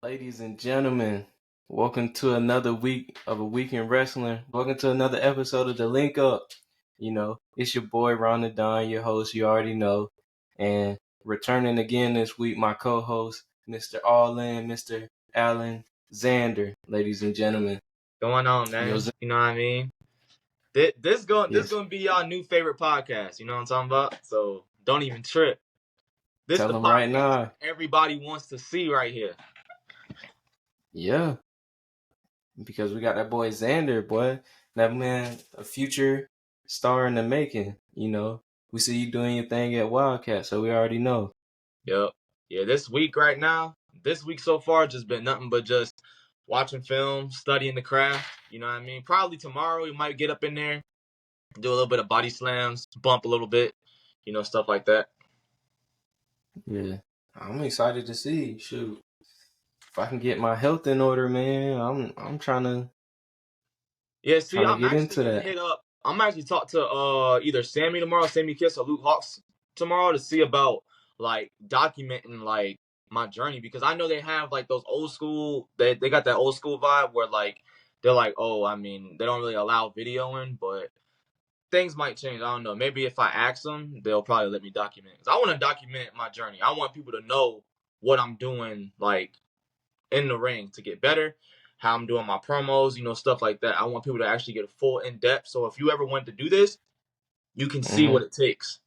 Ladies and gentlemen, welcome to another week of A Week in Wrestling. Welcome to another episode of The Link Up. It's your boy Ron the Don, your host, you already know. And returning again this week, my co-host, Mr. Allin, Mr. Allin, Xander, ladies and gentlemen. Going on, man. You know what I mean? This gonna be y'all new favorite podcast. You know what I'm talking about? So don't even trip. This Tell the them podcast right now. everybody wants to see right here. Yeah. Because we got that boy Xander, boy. That man, a future star in the making, We see you doing your thing at Wildcat, so we already know. Yep. Yeah, this week so far, just been nothing but just watching film, studying the craft. You know what I mean? Probably tomorrow we might get up in there, do a little bit of body slams, bump a little bit, stuff like that. Yeah. I'm excited to see. Shoot. If I can get my health in order, man, I'm trying to. Yeah, see, trying to I'm get actually into gonna that. hit up. I'm actually talk to either Sammy tomorrow, Sammy Kiss, or Luke Hawks tomorrow to see about like documenting like my journey, because I know they have like those old school. They got that old school vibe where like they're like, oh, I mean, they don't really allow videoing, but things might change. I don't know. Maybe if I ask them, they'll probably let me document. 'Cause I want to document my journey. I want people to know what I'm doing, like in the ring, to get better, how I'm doing my promos, stuff like that. I want people to actually get a full in-depth. So if you ever want to do this, you can see what it takes.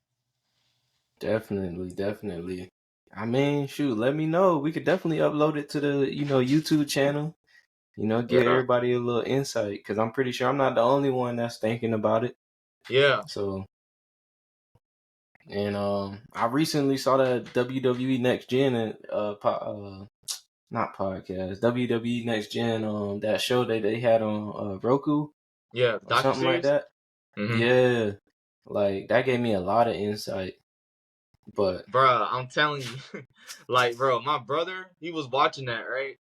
Definitely. I mean, shoot, let me know. We could definitely upload it to the, YouTube channel. Give everybody a little insight, because I'm pretty sure I'm not the only one that's thinking about it. Yeah. So, and I recently saw that WWE Next Gen not podcast, WWE Next Gen, that show that they had on Roku. Yeah, or something like that. Mm-hmm. Yeah, like that gave me a lot of insight. But bruh, I'm telling you, like, bro, my brother, he was watching that, right?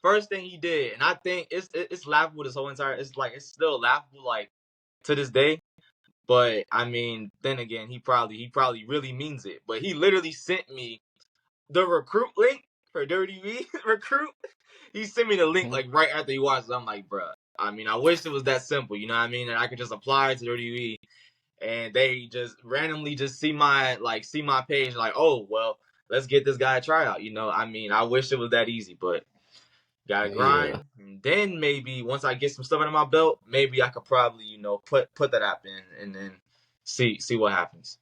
First thing he did, and I think it's laughable this whole entire. It's like it's still laughable like to this day. But I mean, then again, he probably really means it. But he literally sent me the recruit link for WWE recruit. He sent me the link like right after he watched it. I'm like, bruh, I mean, I wish it was that simple, you know what I mean? And I could just apply to WWE and they just randomly just see my page, like, oh, well, let's get this guy a tryout. I mean, I wish it was that easy, but gotta grind. Yeah. And then maybe once I get some stuff under my belt, maybe I could probably, put that app in and then see what happens.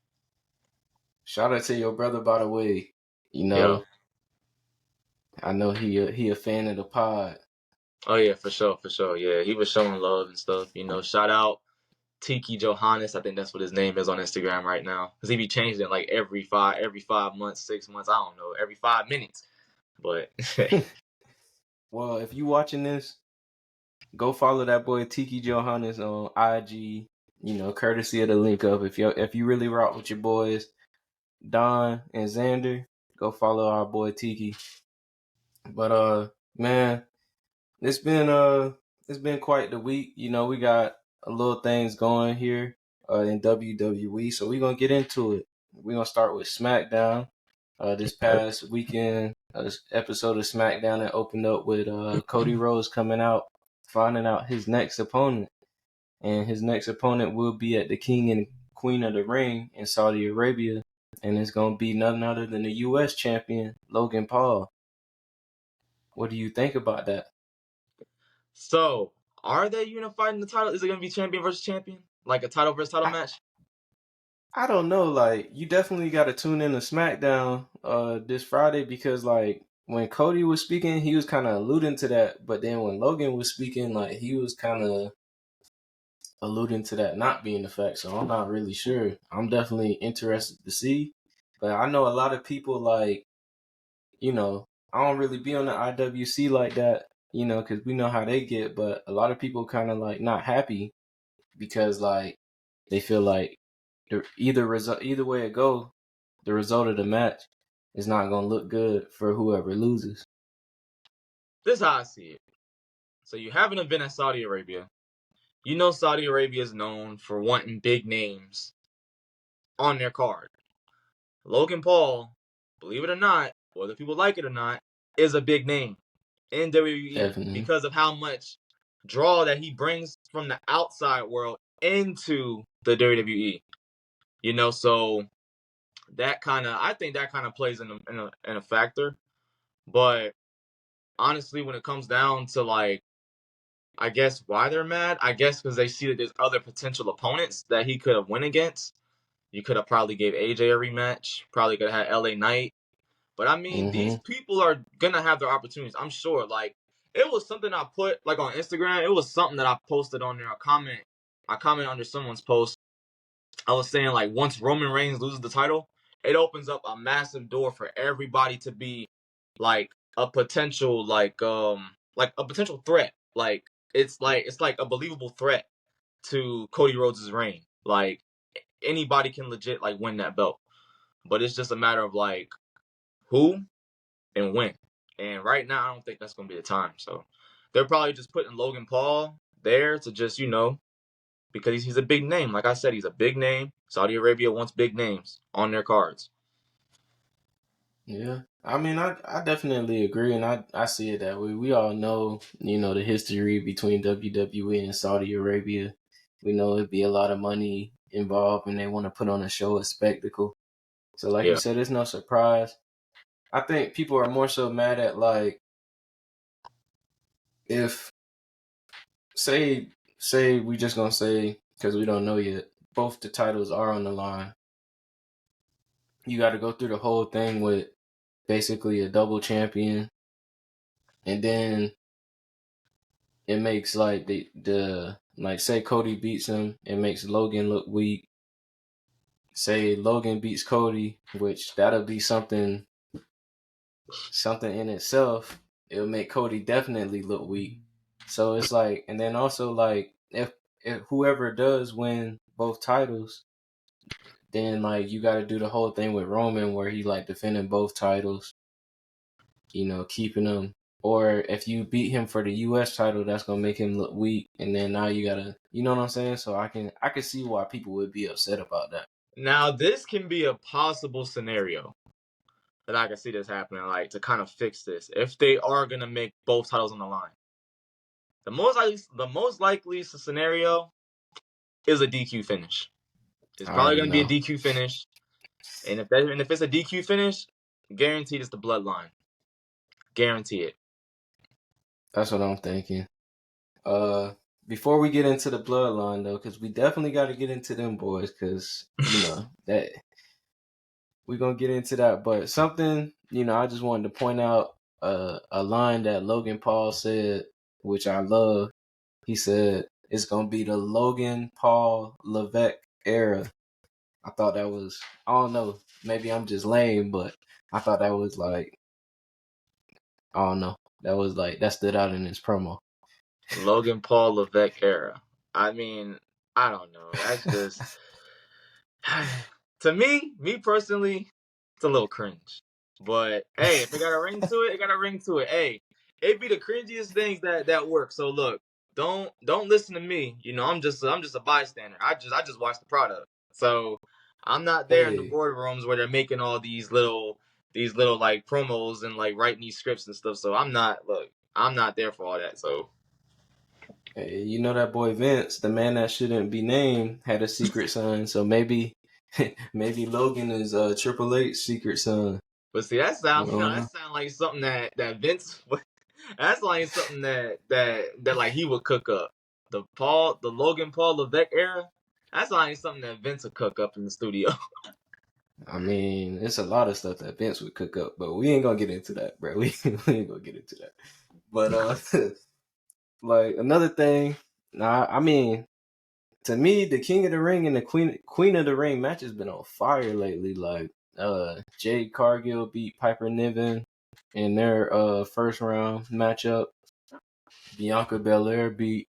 Shout out to your brother, by the way. Yeah. I know he a fan of the pod. Oh yeah, for sure. Yeah, he was showing love and stuff. Shout out Tiki Johannes. I think that's what his name is on Instagram right now, because he be changing it like every 5 months, 6 months. I don't know, every 5 minutes. But well, if you watching this, go follow that boy Tiki Johannes on IG. Courtesy of the link up. If you really rock with your boys, Don and Xander, go follow our boy Tiki. But man, it's been quite the week. We got a little things going here in WWE, so we're gonna get into it. We're gonna start with SmackDown. This past weekend, this episode of SmackDown that opened up with Cody Rhodes coming out, finding out his next opponent, and his next opponent will be at the King and Queen of the Ring in Saudi Arabia, and it's gonna be none other than the U.S. champion Logan Paul. What do you think about that? So, are they unifying the title? Is it going to be champion versus champion? Like a title versus title match? I don't know. Like, you definitely got to tune in to SmackDown this Friday, because, like, when Cody was speaking, he was kind of alluding to that. But then when Logan was speaking, like, he was kind of alluding to that not being the fact. So I'm not really sure. I'm definitely interested to see. But I know a lot of people, like, I don't really be on the IWC like that, because we know how they get. But a lot of people kind of, like, not happy because, like, they feel like either way it go, the result of the match is not gonna look good for whoever loses. This is how I see it. So you have an event in Saudi Arabia. Saudi Arabia is known for wanting big names on their card. Logan Paul, believe it or not, whether people like it or not, is a big name. in WWE Definitely. because of how much draw that he brings from the outside world into the WWE. You know, so I think that kind of plays in a factor. But honestly, when it comes down to like, I guess why they're mad, I guess because they see that there's other potential opponents that he could have went against. You could have probably gave AJ a rematch. Probably could have had LA Knight. But I mean, these people are gonna have their opportunities. I'm sure. Like, it was something I put like on Instagram. It was something that I posted on there. I comment under someone's post. I was saying like once Roman Reigns loses the title, it opens up a massive door for everybody to be like a potential like a potential threat. Like it's like a believable threat to Cody Rhodes' reign. Like anybody can legit like win that belt. But it's just a matter of like who and when. And right now I don't think that's gonna be the time. So they're probably just putting Logan Paul there to just, because he's a big name. Like I said, he's a big name. Saudi Arabia wants big names on their cards. Yeah. I mean, I definitely agree, and I see it that way. We all know, the history between WWE and Saudi Arabia. We know it'd be a lot of money involved, and they want to put on a show, a spectacle. So, like you Yeah. said, it's no surprise. I think people are more so mad at, like, if, say we just gonna say, because we don't know yet, both the titles are on the line. You got to go through the whole thing with basically a double champion, and then it makes like the like say Cody beats him, it makes Logan look weak. Say Logan beats Cody, which that'll be something in itself. It'll make Cody definitely look weak. So it's like, and then also like if whoever does win both titles, then like you got to do the whole thing with Roman where he like defending both titles, keeping them. Or if you beat him for the U.S. title, that's gonna make him look weak, and then now you gotta, you know what I'm saying? So I can see why people would be upset about that. Now this can be a possible scenario that I can see this happening, like to kind of fix this. If they are gonna make both titles on the line, the most likely scenario is a DQ finish. It's I probably already gonna be a know. DQ finish, and if it's a DQ finish, guaranteed it's the bloodline. Guarantee it. That's what I'm thinking. Before we get into the bloodline though, because we definitely got to get into them boys, because that we're gonna get into that. But something, I just wanted to point out a line that Logan Paul said, which I love. He said it's gonna be the Logan Paul Levesque era. I thought that was, I don't know, maybe I'm just lame, but I thought that was like, I don't know, that stood out in his promo. Logan Paul Levesque era. I mean, I don't know. That's just to me personally, it's a little cringe. But hey, if it got a ring to it, it got a ring to it. Hey, it be the cringiest things that work. So look, don't listen to me. I'm just a bystander. I just watch the product. So I'm not there in the Hey, boardrooms where they're making all these little like promos and like writing these scripts and stuff. So I'm not there for all that. So hey, that boy Vince, the man that shouldn't be named, had a secret son. So maybe Logan is Triple H's secret son. but see, that I sound don't know. like something that Vince. That's like something that like he would cook up. The Logan Paul Levesque era. That's like something that Vince would cook up in the studio. I mean, it's a lot of stuff that Vince would cook up, but we ain't gonna get into that, bro. We ain't gonna get into that. But like another thing, I mean, to me, the King of the Ring and the Queen of the Ring match has been on fire lately. Like, Jade Cargill beat Piper Niven in their first round matchup. Bianca Belair beat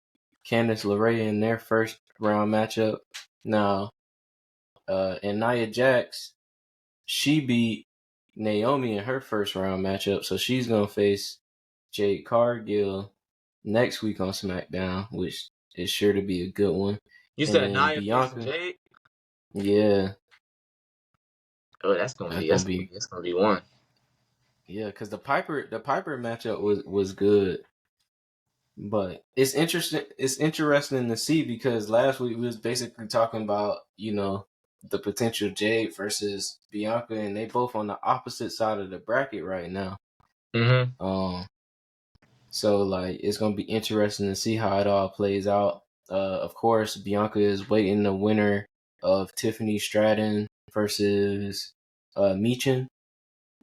Candice LeRae in their first round matchup. Now, and Nia Jax, she beat Naomi in her first round matchup, so she's gonna face Jade Cargill next week on SmackDown, which is sure to be a good one. You And said then Nia facing Bianca, Jade. yeah, Oh, that's gonna that's be gonna be that's gonna be one. Yeah, because the Piper matchup was good. But it's interesting. It's interesting to see because last week we was basically talking about the potential Jade versus Bianca, and they both on the opposite side of the bracket right now. Mm-hmm. So like it's gonna be interesting to see how it all plays out. Of course, Bianca is waiting the winner of Tiffany Stratton versus Meechin,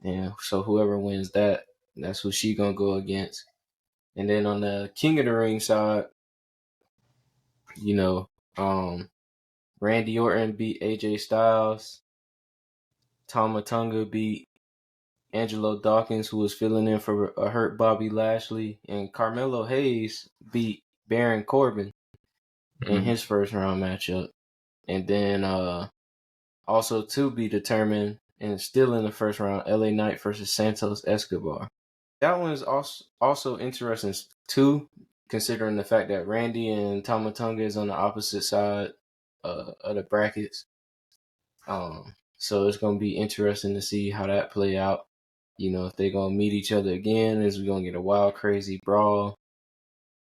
and so whoever wins that, that's who she gonna go against. And then on the King of the Ring side, you know, Randy Orton beat AJ Styles. Tama Tonga beat Angelo Dawkins, who was filling in for a hurt Bobby Lashley, and Carmelo Hayes beat Baron Corbin in his first round matchup. And then also to be determined and still in the first round, LA Knight versus Santos Escobar. That one is also interesting too, considering the fact that Randy and Tama Tonga is on the opposite side of the brackets. So it's gonna be interesting to see how that play out. If they're gonna meet each other again, is we gonna get a wild, crazy brawl?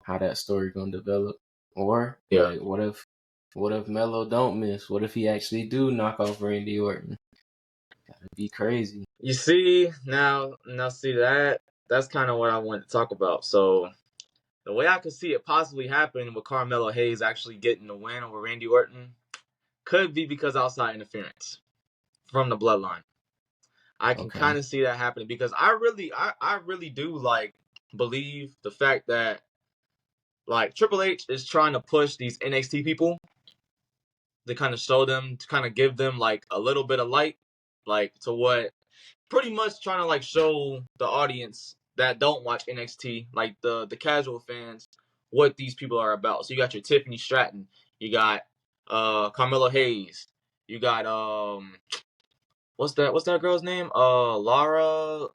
How that story gonna develop? Or like, what if Melo don't miss? What if he actually do knock off Randy Orton? That'd be crazy. You see, now see that's kind of what I wanted to talk about. So the way I could see it possibly happen with Carmelo Hayes actually getting the win over Randy Orton could be because outside interference from the bloodline. I can kind of see that happening because I really do like believe the fact that like Triple H is trying to push these NXT people to kind of show them, to kind of give them like a little bit of light, like to what pretty much trying to like show the audience that don't watch NXT, like the casual fans, what these people are about. So you got your Tiffany Stratton, you got Carmelo Hayes, you got what's that girl's name? Lara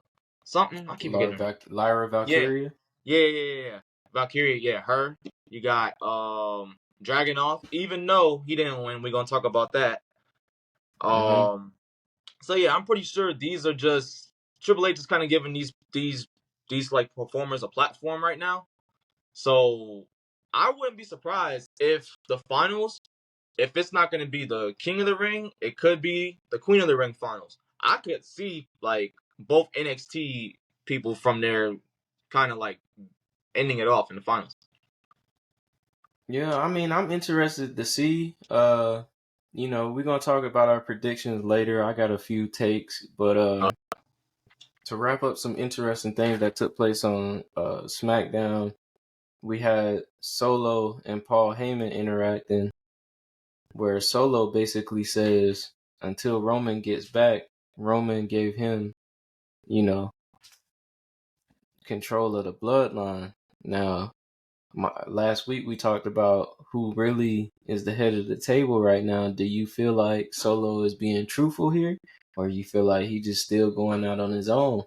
something. I keep forgetting her. Lyra Valkyria. Yeah. Valkyria, yeah, her. You got Draganov. Even though he didn't win, we're gonna talk about that. So yeah, I'm pretty sure these are just Triple H is kind of giving these like performers a platform right now. So I wouldn't be surprised if the finals, if it's not going to be the King of the Ring, it could be the Queen of the Ring finals. I could see like both NXT people from there kind of like ending it off in the finals. Yeah, I mean, I'm interested to see. We're gonna talk about our predictions later. I got a few takes, but to wrap up some interesting things that took place on SmackDown, we had Solo and Paul Heyman interacting, where Solo basically says until Roman gets back, Roman gave him, control of the bloodline. Now, last week we talked about who really is the head of the table right now. Do you feel like Solo is being truthful here, or you feel like he just still going out on his own?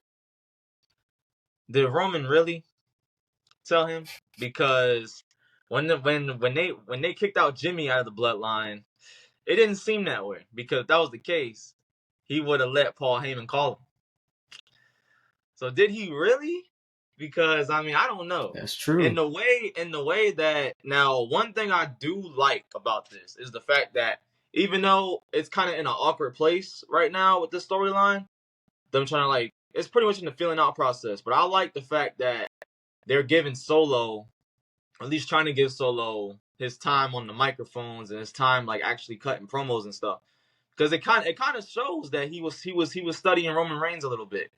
Did Roman really tell him? Because when they kicked out Jimmy out of the bloodline, it didn't seem that way. Because if that was the case, he would have let Paul Heyman call him. So did he really? Because I mean, I don't know. That's true. In the way that now, one thing I do like about this is the fact that even though it's kind of in an awkward place right now with this storyline, them trying to like, it's pretty much in the feeling out process. But I like the fact that they're giving Solo, at least trying to give Solo his time on the microphones and his time like actually cutting promos and stuff. Because it kind of shows that he was studying Roman Reigns a little bit.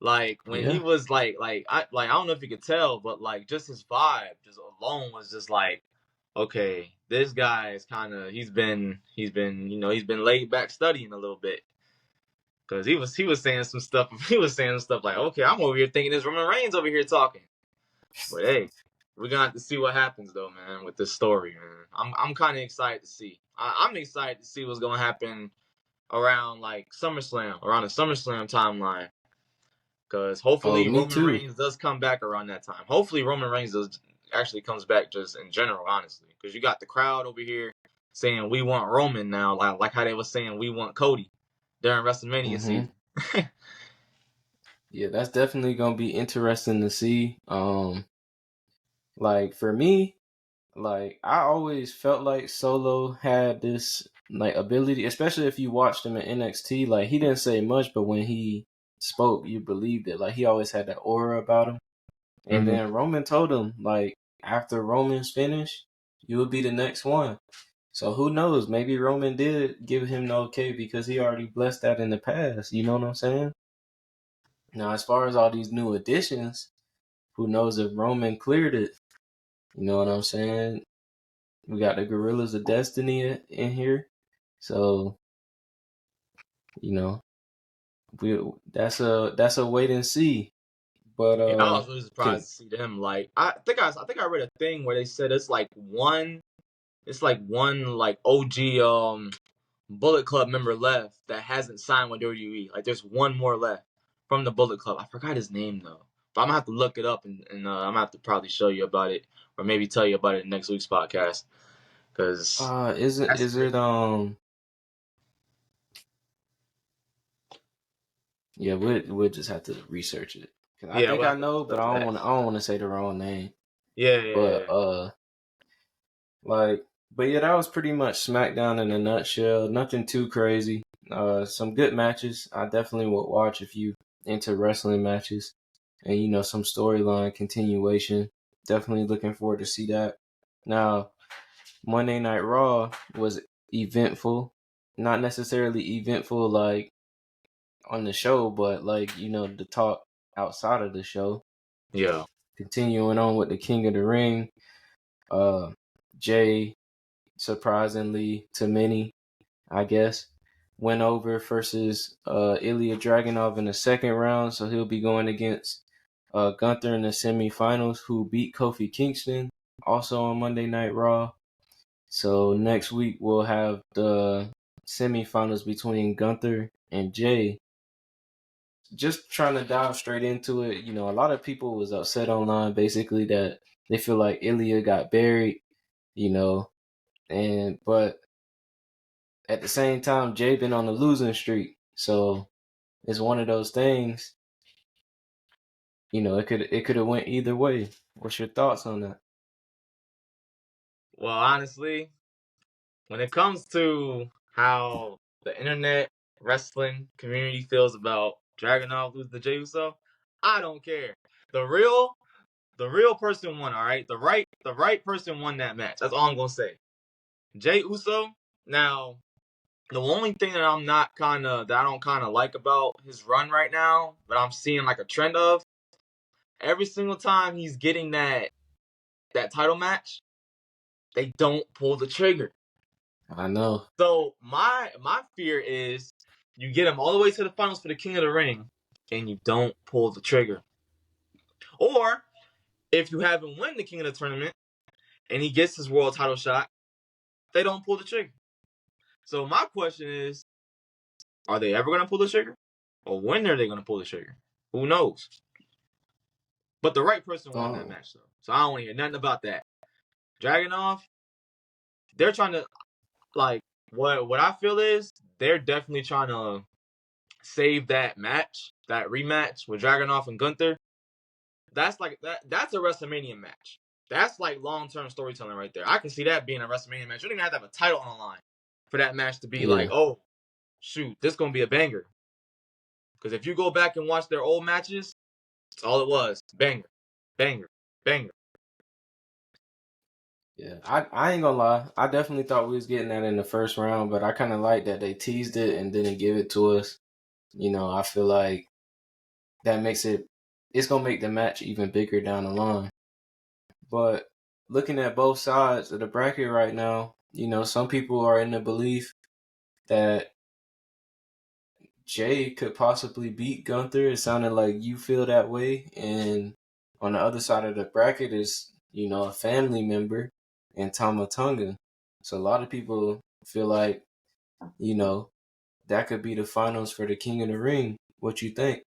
Like when he was like I don't know if you could tell, but like just his vibe just alone was just like, okay, this guy is kind of he's been laid back studying a little bit. Cause he was saying some stuff. He was saying stuff like, okay, I'm over here thinking there's Roman Reigns over here talking. But hey, we're gonna have to see what happens though, man, with this story, man. I'm kind of excited to see. I'm excited to see what's gonna happen around like SummerSlam, around the SummerSlam timeline. Because hopefully Roman Reigns does come back around that time. Hopefully Roman Reigns does actually comes back just in general, honestly. Because you got the crowd over here saying we want Roman now, like how they were saying we want Cody during WrestleMania season. Yeah, that's definitely gonna be interesting to see. Like for me, like I always felt like Solo had this like ability, especially if you watched him in NXT. Like he didn't say much, but when he spoke, you believed it. Like he always had that aura about him. And Mm-hmm. then Roman told him, like, after Roman's finished, you will be the next one. So who knows? Maybe Roman did give him the okay because he already blessed that in the past. You know what I'm saying? Now, as far as all these new additions, who knows if Roman cleared it? You know what I'm saying? We got the Gorillas of Destiny in here. So, you know, we that's a wait and see. But Yeah, I was really can surprised to see them. Like, I think I read a thing where they said it's like one like OG Bullet Club member left that hasn't signed with WWE. Like, there's one more left from the Bullet Club. I forgot his name though, but I'm gonna have to look it up and I'm gonna have to probably show you about it or maybe tell you about it in next week's podcast because that's is it crazy. Yeah, we'll just have to research it. 'Cause I Yeah, think we'll I have to know, but research that. I don't want to say the wrong name. Yeah, yeah, But yeah. like, but yeah, that was pretty much SmackDown in a nutshell. Nothing too crazy. Some good matches. I definitely would watch if you into wrestling matches, and you know some storyline continuation. Definitely looking forward to see that. Now, Monday Night Raw was eventful. Not necessarily eventful like on the show, but like, you know, the talk outside of the show. Yeah. Continuing on with the King of the Ring, uh, Jay, surprisingly to many, I guess, went over versus Ilya Draganov in the second round, so he'll be going against Gunther in the semifinals, who beat Kofi Kingston, also on Monday Night Raw. So next week we'll have the semifinals between Gunther and Jay. Just trying to dive straight into it, you know, a lot of people was upset online basically that they feel like Ilya got buried, you know, and but at the same time Jay been on the losing streak. So it's one of those things, you know, it could have went either way. What's your thoughts on that? Well, honestly, when it comes to how the internet wrestling community feels about Dragunov losing to Jey Uso, I don't care. The real the real person won, all right? The right person won that match. That's all I'm gonna say. Jey Uso. Now, the only thing that I don't kinda like about his run right now, but I'm seeing like a trend of, every single time he's getting that title match, they don't pull the trigger. I know. So my fear is you get him all the way to the finals for the King of the Ring, and you don't pull the trigger. Or if you have him win the King of the Tournament and he gets his world title shot, they don't pull the trigger. So my question is, are they ever going to pull the trigger? Or when are they going to pull the trigger? Who knows? But the right person won that Um, match, though. So I don't want to hear nothing about that. Dragunov, they're trying to, like, what I feel is they're definitely trying to save that match, that rematch with Dragunov and Gunther. That's like that's a WrestleMania match. That's like long-term storytelling right there. I can see that being a WrestleMania match. You don't even have to have a title on the line for that match to be like, yeah. oh, shoot, this gonna be a banger. Because if you go back and watch their old matches, it's all it was. Banger, banger, banger. Yeah, I ain't gonna lie. I definitely thought we was getting that in the first round, but I kind of like that they teased it and didn't give it to us. You know, I feel like that makes it's gonna make the match even bigger down the line. But looking at both sides of the bracket right now, you know, some people are in the belief that Jay could possibly beat Gunther. It sounded like you feel that way. And on the other side of the bracket is, you know, a family member and Tama Tonga. So a lot of people feel like, you know, that could be the finals for the King of the Ring. What you think?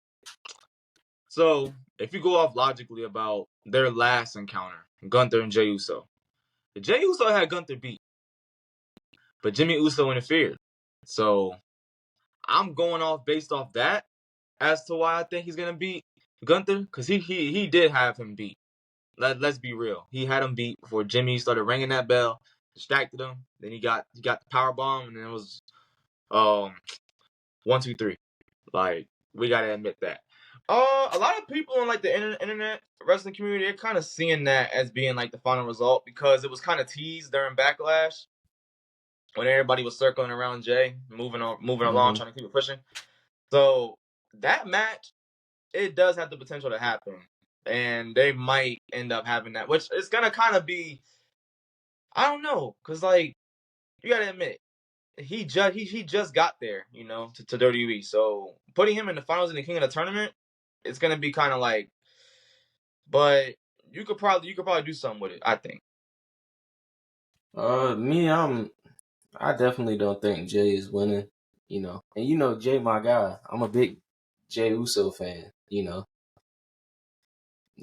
So if you go off logically about their last encounter, Gunther and Jey Uso, Jey Uso had Gunther beat, but Jimmy Uso interfered. So I'm going off based off that. as to why I think he's gonna beat Gunther, because he did have him beat. Let's be real. He had him beat before Jimmy started ringing that bell, distracted him. Then he got the power bomb, and then it was 1, 2, 3. Like, we gotta admit that. A lot of people in like the internet wrestling community, they're kind of seeing that as being like the final result, because it was kind of teased during Backlash when everybody was circling around Jay, moving along, trying to keep it pushing. So that match, it does have the potential to happen, and they might end up having that, which is gonna kind of be, I don't know, cause like, you gotta admit, he just got there, to WWE. So putting him in the finals in the King of the Tournament, it's gonna be kind of like, but you could probably do something with it, I think. I definitely don't think Jay is winning, And Jay, my guy. I'm a big Jay Uso fan,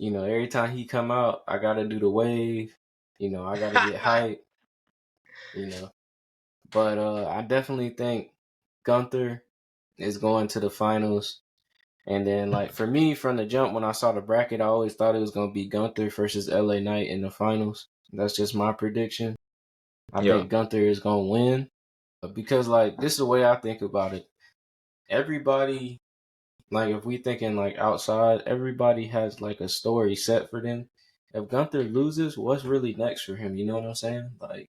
Every time he come out, I gotta do the wave, I gotta get hype, But I definitely think Gunther is going to the finals. And then, like, for me, from the jump, when I saw the bracket, I always thought it was going to be Gunther versus LA Knight in the finals. That's just my prediction. I think Gunther is going to win. Because, like, this is the way I think about it. Everybody, like, if we thinking, like, outside, everybody has, like, a story set for them. If Gunther loses, what's really next for him? You know what I'm saying? Like,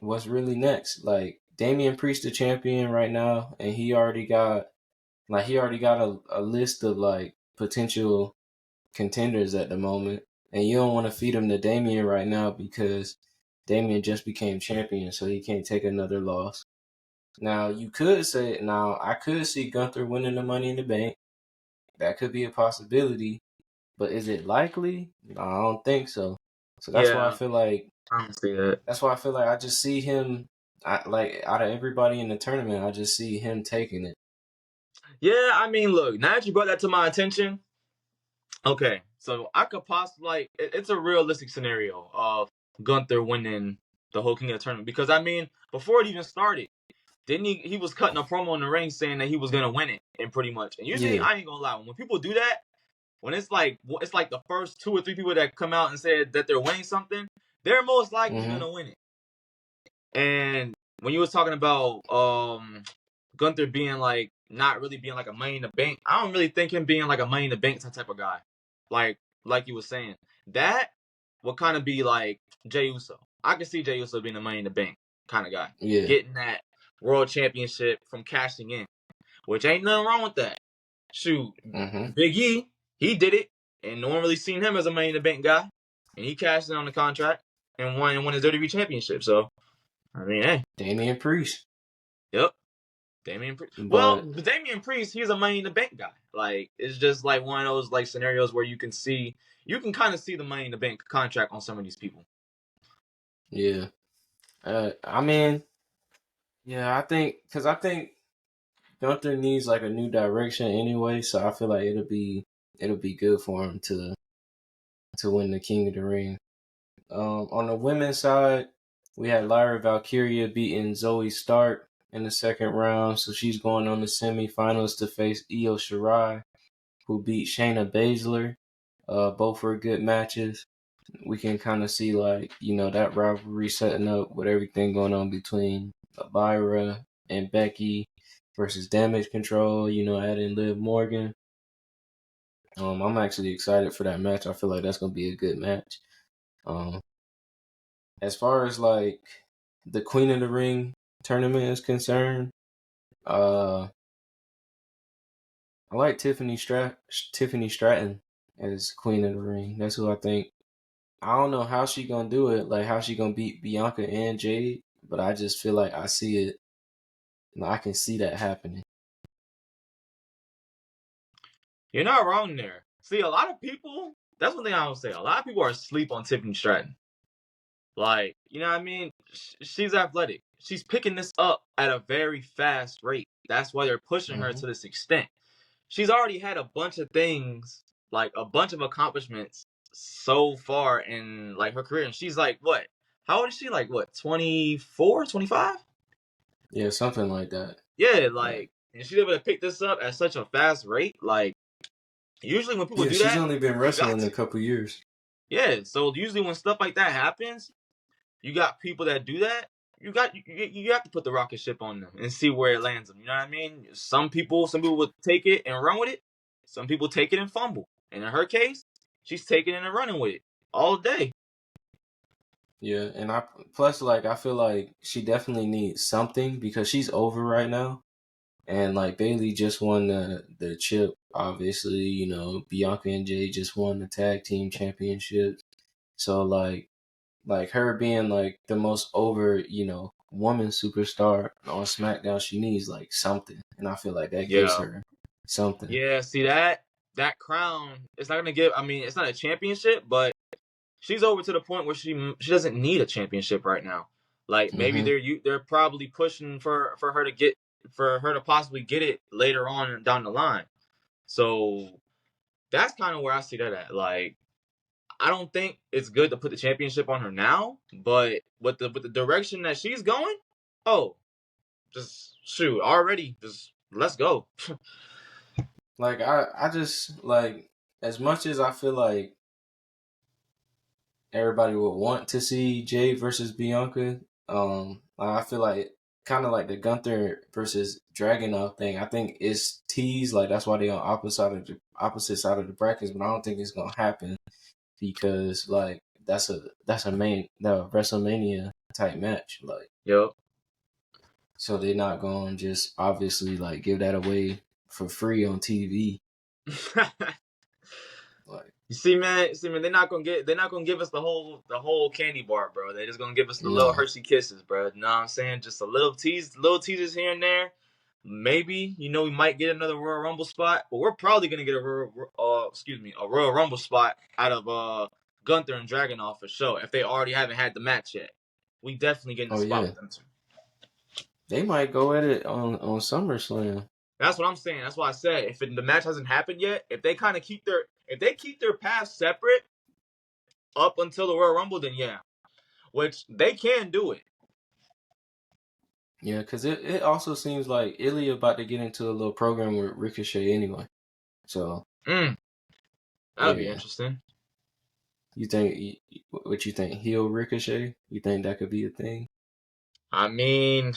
what's really next? Like, Damian Priest the champion right now, and he already got a list of like potential contenders at the moment, and you don't want to feed him to Damian right now because Damian just became champion, so he can't take another loss. Now I could see Gunther winning the Money in the Bank. That could be a possibility, but is it likely? No, I don't think so. So that's why I feel like I don't see that. That's why I feel like I just see him. Like out of everybody in the tournament, I just see him taking it. Yeah, I mean, look, now that you brought that to my attention, okay, so I could possibly, it's a realistic scenario of Gunther winning the whole King of the Tournament, because I mean, before it even started, didn't he was cutting a promo in the ring saying that he was gonna win it, and pretty much, and usually I ain't gonna lie, when people do that, when it's like the first 2 or 3 people that come out and said that they're winning something, they're most likely gonna win it. And when you was talking about Gunther being like not really being like a Money in the Bank, I don't really think him being like a Money in the Bank type of guy. Like you was saying, that would kind of be like Jey Uso. I can see Jey Uso being a Money in the Bank kind of guy, getting that World Championship from cashing in, which ain't nothing wrong with that. Shoot, Big E, he did it, and no one really seen him as a Money in the Bank guy, and he cashed in on the contract and won his WWE Championship. So, I mean, hey, Damian Priest. Yep. Damian Priest. Well, Damian Priest, he's a Money in the Bank guy. Like, it's just like one of those like scenarios where you can kind of see the Money in the Bank contract on some of these people. Yeah. I mean, yeah, I think Gunther needs like a new direction anyway, so I feel like it'll be good for him to win the King of the Ring. On the women's side, we had Lyra Valkyria beating Zoe Stark in the second round, so she's going on the semifinals to face Io Shirai, who beat Shayna Baszler. Both were good matches. We can kind of see like, that rivalry setting up with everything going on between Lyra and Becky versus Damage Control, adding Liv Morgan. I'm actually excited for that match. I feel like that's going to be a good match. As far as like the Queen of the Ring tournament is concerned, I like Tiffany Stratton as Queen of the Ring. That's who I think. I don't know how she gonna do it, like how she gonna beat Bianca and Jade, but I just feel like I see it. I can see that happening. You're not wrong there. See, a lot of people, that's one thing I would say. A lot of people are asleep on Tiffany Stratton. Like, you know what I mean? She's athletic. She's picking this up at a very fast rate. That's why they're pushing her to this extent. She's already had a bunch of things, like a bunch of accomplishments so far in like her career. And she's like, what? How old is she? Like, what, 24, 25? Yeah, something like that. Yeah, like, and she's able to pick this up at such a fast rate. Like, usually when people do she's that, only been wrestling a couple years. yeah. So usually when stuff like that happens, you got people that do that. You have to put the rocket ship on them and see where it lands them. You know what I mean? Some people will take it and run with it. Some people take it and fumble. And in her case, she's taking it and running with it all day. Yeah, and I feel like she definitely needs something because she's over right now. And like Bailey just won the chip, obviously, you know, Bianca and Jay just won the tag team championship. So like her being like the most over, you know, woman superstar on SmackDown, she needs like something. And I feel like that gives her something. Yeah, see that crown, it's not gonna give, I mean, it's not a championship, but she's over to the point where she doesn't need a championship right now. Like maybe they're probably pushing for her to possibly get it later on down the line. So that's kind of where I see that at. Like, I don't think it's good to put the championship on her now, but with the direction that she's going, just shoot already, just let's go. Like I just like, as much as I feel like everybody would want to see Jay versus Bianca, I feel like kind of like the Gunther versus Dragunov thing. I think it's teased, like that's why they're on opposite side of the brackets, but I don't think it's gonna happen because like that's a WrestleMania type match, like. Yep. So they're not gonna just obviously like give that away for free on TV. Like, you see, man, they're not gonna give us the whole candy bar, bro. They're just gonna give us the little Hershey Kisses, bro. You know what I'm saying? Just a little teasers here and there. Maybe, you know, we might get another Royal Rumble spot, but we're probably gonna get a Royal Rumble spot out of Gunther and Dragunov for sure. If they already haven't had the match yet, we definitely getting the spot with them two. They might go at it on SummerSlam. That's what I'm saying. That's why I said if the match hasn't happened yet, if they keep their paths separate up until the Royal Rumble, then yeah, which they can do it. Yeah, because it also seems like Ilya about to get into a little program with Ricochet anyway. So that would be interesting. You think what you think? Heel Ricochet? You think that could be a thing? I mean,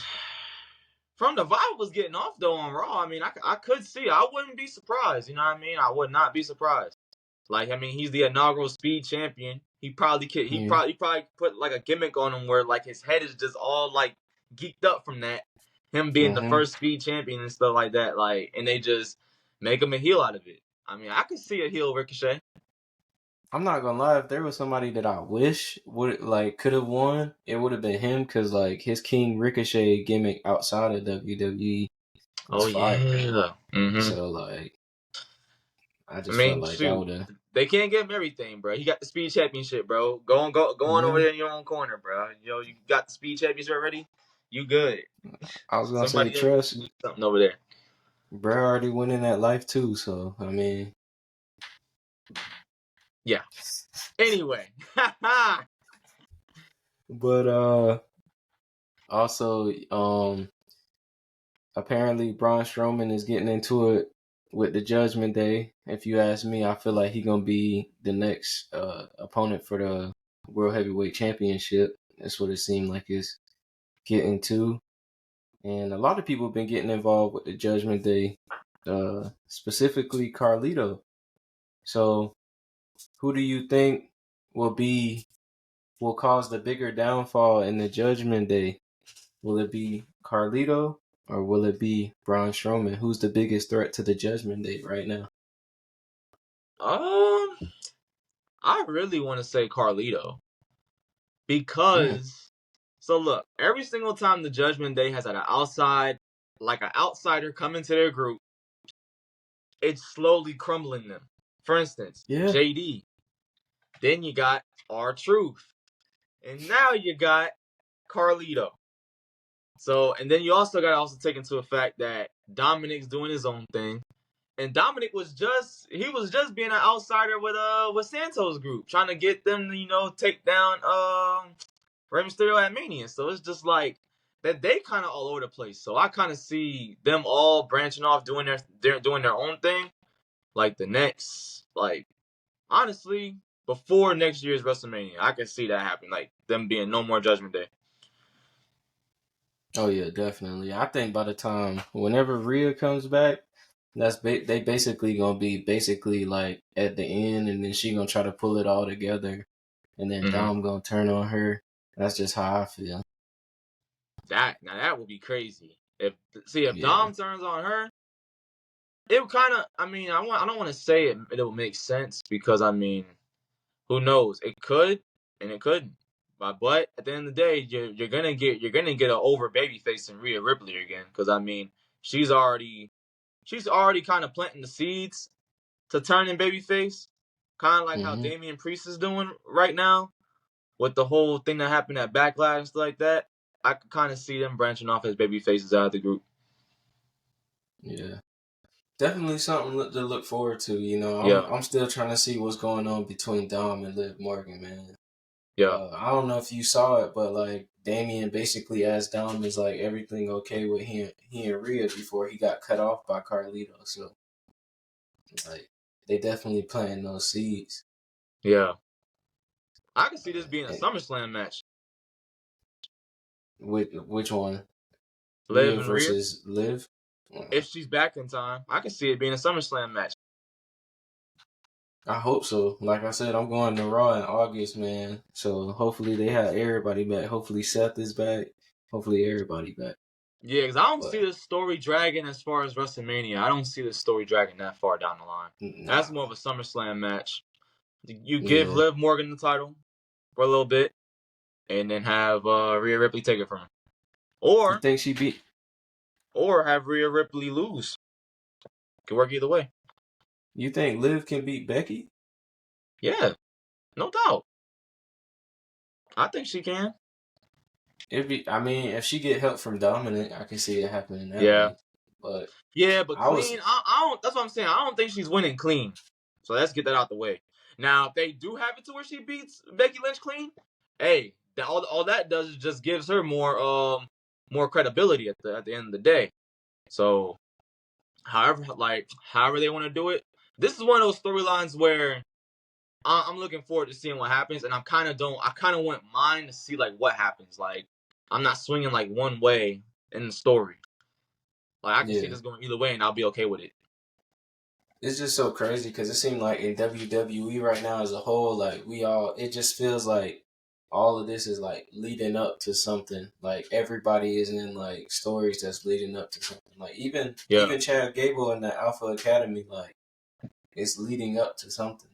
from the vibe was getting off though on Raw. I mean, I could see. I wouldn't be surprised. You know what I mean? I would not be surprised. Like, I mean, he's the inaugural Speed Champion. He probably put like a gimmick on him where like his head is just all like geeked up from that. Him being the first Speed Champion and stuff like that. Like, and they just make him a heel out of it. I mean, I could see a heel Ricochet. I'm not gonna lie, if there was somebody that I wish could have won, it would have been him, because like his King Ricochet gimmick outside of WWE was fire. Yeah. Mm-hmm. So like, I felt like that would have. They can't give him everything, bro. He got the Speed Championship, bro. Go on over there in your own corner, bro. Yo, you got the Speed Championship already. You good? I was gonna say trust something over there. Bro already winning that life too, so I mean. Yeah. Anyway. But also apparently Braun Strowman is getting into it with the Judgment Day. If you ask me, I feel like he's gonna be the next opponent for the World Heavyweight Championship. That's what it seemed like it's getting to. And a lot of people have been getting involved with the Judgment Day, specifically Carlito. So who do you think will cause the bigger downfall in the Judgment Day? Will it be Carlito or will it be Braun Strowman? Who's the biggest threat to the Judgment Day right now? I really want to say Carlito. Because, so look, every single time the Judgment Day has had an outsider come into their group, it's slowly crumbling them. For instance, JD. Then you got R-Truth. And now you got Carlito. So, and then you also got to also take into effect that Dominic's doing his own thing. And Dominic was just being an outsider with Santos' group, trying to get them to, take down Rey Mysterio at Mania. So it's just like that they kind of all over the place. So I kind of see them all branching off, doing their own thing. Like the next, like honestly, before next year's WrestleMania, I can see that happen. Like them being no more Judgment Day. Oh yeah, definitely. I think by the time whenever Rhea comes back, they basically gonna be basically like at the end, and then she gonna try to pull it all together, and then Mm-hmm. Dom gonna turn on her. That's just how I feel. That would be crazy. If Yeah. Dom turns on her, it would kind of. I mean, I don't want to say it will make sense because I mean, who knows? It could and it couldn't. But at the end of the day, you're gonna get an over babyface in Rhea Ripley again because I mean she's already kind of planting the seeds to turn in babyface, kind of like how Hmm. Damian Priest is doing right now with the whole thing that happened at Backlash and stuff like that. I could kind of see them branching off as baby faces out of the group. Yeah. Definitely something to look forward to. You know, Yeah, I'm still trying to see what's going on between Dom and Liv Morgan, man. yeah, I don't know if you saw it, but like Damien basically asked Dom, "Is like everything okay with he and Rhea before he got cut off by Carlito?" So like they definitely planting those seeds. yeah. I could see this being a And SummerSlam match. which one? Liv Rhea and Rhea. versus Liv? If she's back in time, I could see it being a SummerSlam match. I hope so. Like I said, I'm going to Raw in August, man. So hopefully they have everybody back. Hopefully Seth is back. Hopefully everybody back. Yeah, because I don't But see this story dragging as far as WrestleMania. I don't see this story dragging that far down the line. That's nah. more of a SummerSlam match. You give Yeah. Liv Morgan the title for a little bit, and then have Rhea Ripley take it from her, You think she beat? or have Rhea Ripley lose. Could work either way. You think Liv can beat Becky? Yeah, no doubt. I think she can. I mean, if she get help from Dominic, I can see it happening that Yeah, way. But yeah, but I was, clean. I don't. That's what I'm saying. I don't think she's winning clean. So let's get that out the way. Now, if they do have it to where she beats Becky Lynch clean, hey, all that does is just gives her more credibility at the end of the day. So, however they want to do it, this is one of those storylines where I'm looking forward to seeing what happens, and I kind of want mine to see like what happens. Like I'm not swinging like one way in the story. Like I can see yeah. this going either way, and I'll be okay with it. It's just so crazy because it seems like in WWE right now as a whole, like it just feels like all of this is like leading up to something. Like everybody is in like stories that's leading up to something. Like Yeah. even Chad Gable in the Alpha Academy, like it's leading up to something.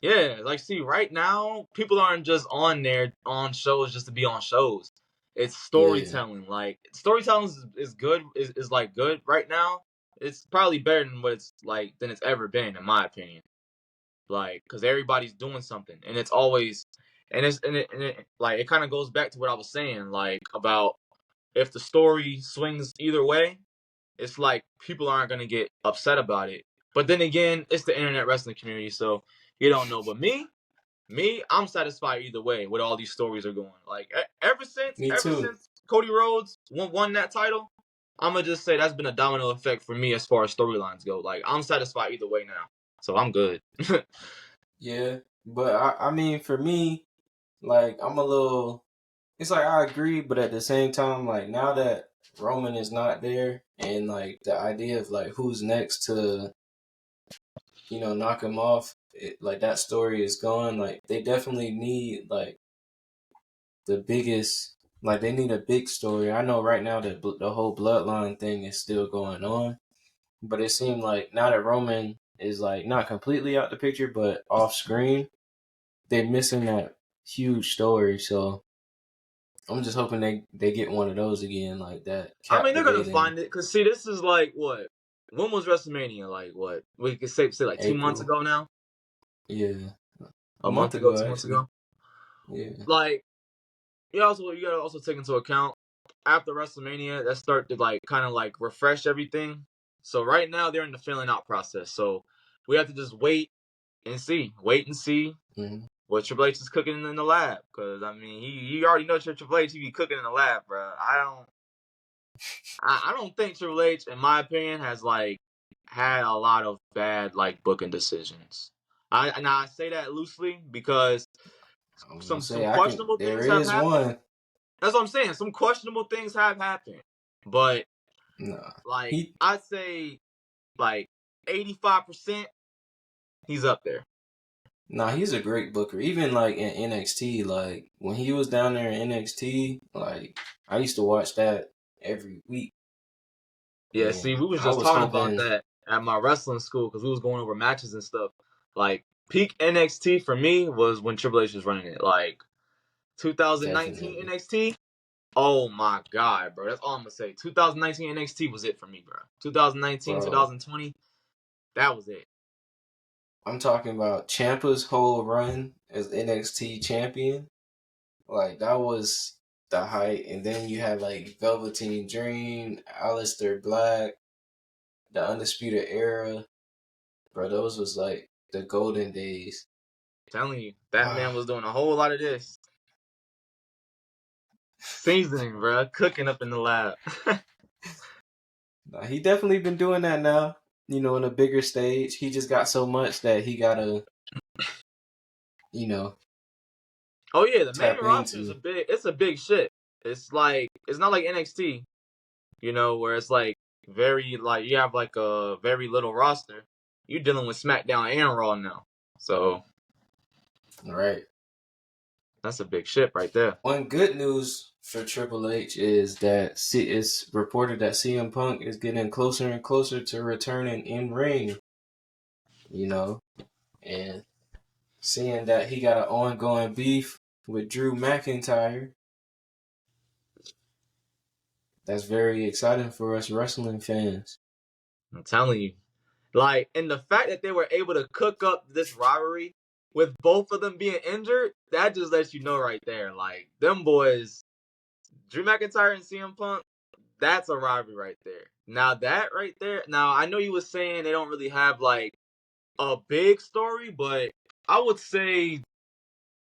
Yeah, like see, right now people aren't just on there on shows just to be on shows. It's Yeah, storytelling. Like storytelling is good is like good right now. It's probably better than what it's like than it's ever been, in my opinion. Like, cause everybody's doing something, and it's always, and it like it kind of goes back to what I was saying, like about if the story swings either way, it's like people aren't gonna get upset about it. But then again, it's the internet wrestling community, so you don't know. But I'm satisfied either way with all these stories are going. Like me ever too. since Cody Rhodes won that title, I'm gonna just say that's been a domino effect for me as far as storylines go. Like I'm satisfied either way now, so I'm good. Yeah, but I mean, for me, like I'm a little. It's like I agree, but at the same time, like now that Roman is not there, and like the idea of like who's next to knock him off, like that story is gone. Like they definitely need like the biggest. Like they need a big story. I know right now that the whole bloodline thing is still going on, but it seemed like now that Roman is like not completely out the picture, but off screen, they're missing that huge story. So I'm just hoping they get one of those again, like that I mean, they're gonna captivating find it because see, this is like what? When was WrestleMania? Like what? We could say like 2 months April. ago now. Yeah, a A month month ago, ago 2 months actually. ago. Yeah. Like you gotta also take into account after WrestleMania that start to like kind of like refresh everything. So right now they're in the filling out process. So we have to just wait and see Mm-hmm. what Triple H is cooking in the lab. Because I mean, you already know Triple H he be cooking in the lab, bro. I don't think Triple H, in my opinion, has like had a lot of bad like booking decisions. I say that loosely because I'm gonna some say I can. questionable There things have is happened. one. That's what I'm saying. Some questionable things have happened, but Nah, like he. I'd say like 85%, he's up there. Nah, he's a great booker. Even like in NXT, like when he was down there in NXT, like I used to watch that every week, Yeah, see, and we was I just was talking about hoping that at my wrestling school because we was going over matches and stuff. Like peak NXT for me was when Triple H was running it. Like 2019 definitely, NXT. Oh my god, bro. That's all I'm gonna say. 2019 NXT was it for me, bro. 2019, bro. 2020, that was it. I'm talking about Ciampa's whole run as NXT champion. Like that was the height, and then you had like Velveteen Dream, Aleister Black, the Undisputed Era. Bro, those was like the golden days. I'm telling you, that man Ah, was doing a whole lot of this. Seasoning, bro. Cooking up in the lab. nah, he definitely been doing that now. You know, in a bigger stage, he just got so much that he gotta, you know, Oh yeah, the main tap roster is into. it's a big shit. It's like it's not like NXT, where it's like very like you have like a very little roster. You're dealing with SmackDown and Raw now. So All right. that's a big ship right there. One good news for Triple H is that it's reported that CM Punk is getting closer and closer to returning in ring. You know, and seeing that he got an ongoing beef with Drew McIntyre, that's very exciting for us wrestling fans. I'm telling you. Like, and the fact that they were able to cook up this rivalry with both of them being injured, that just lets you know right there. Like, them boys, Drew McIntyre and CM Punk, that's a rivalry right there. Now, that right there, now, I know you were saying they don't really have, like, a big story, but I would say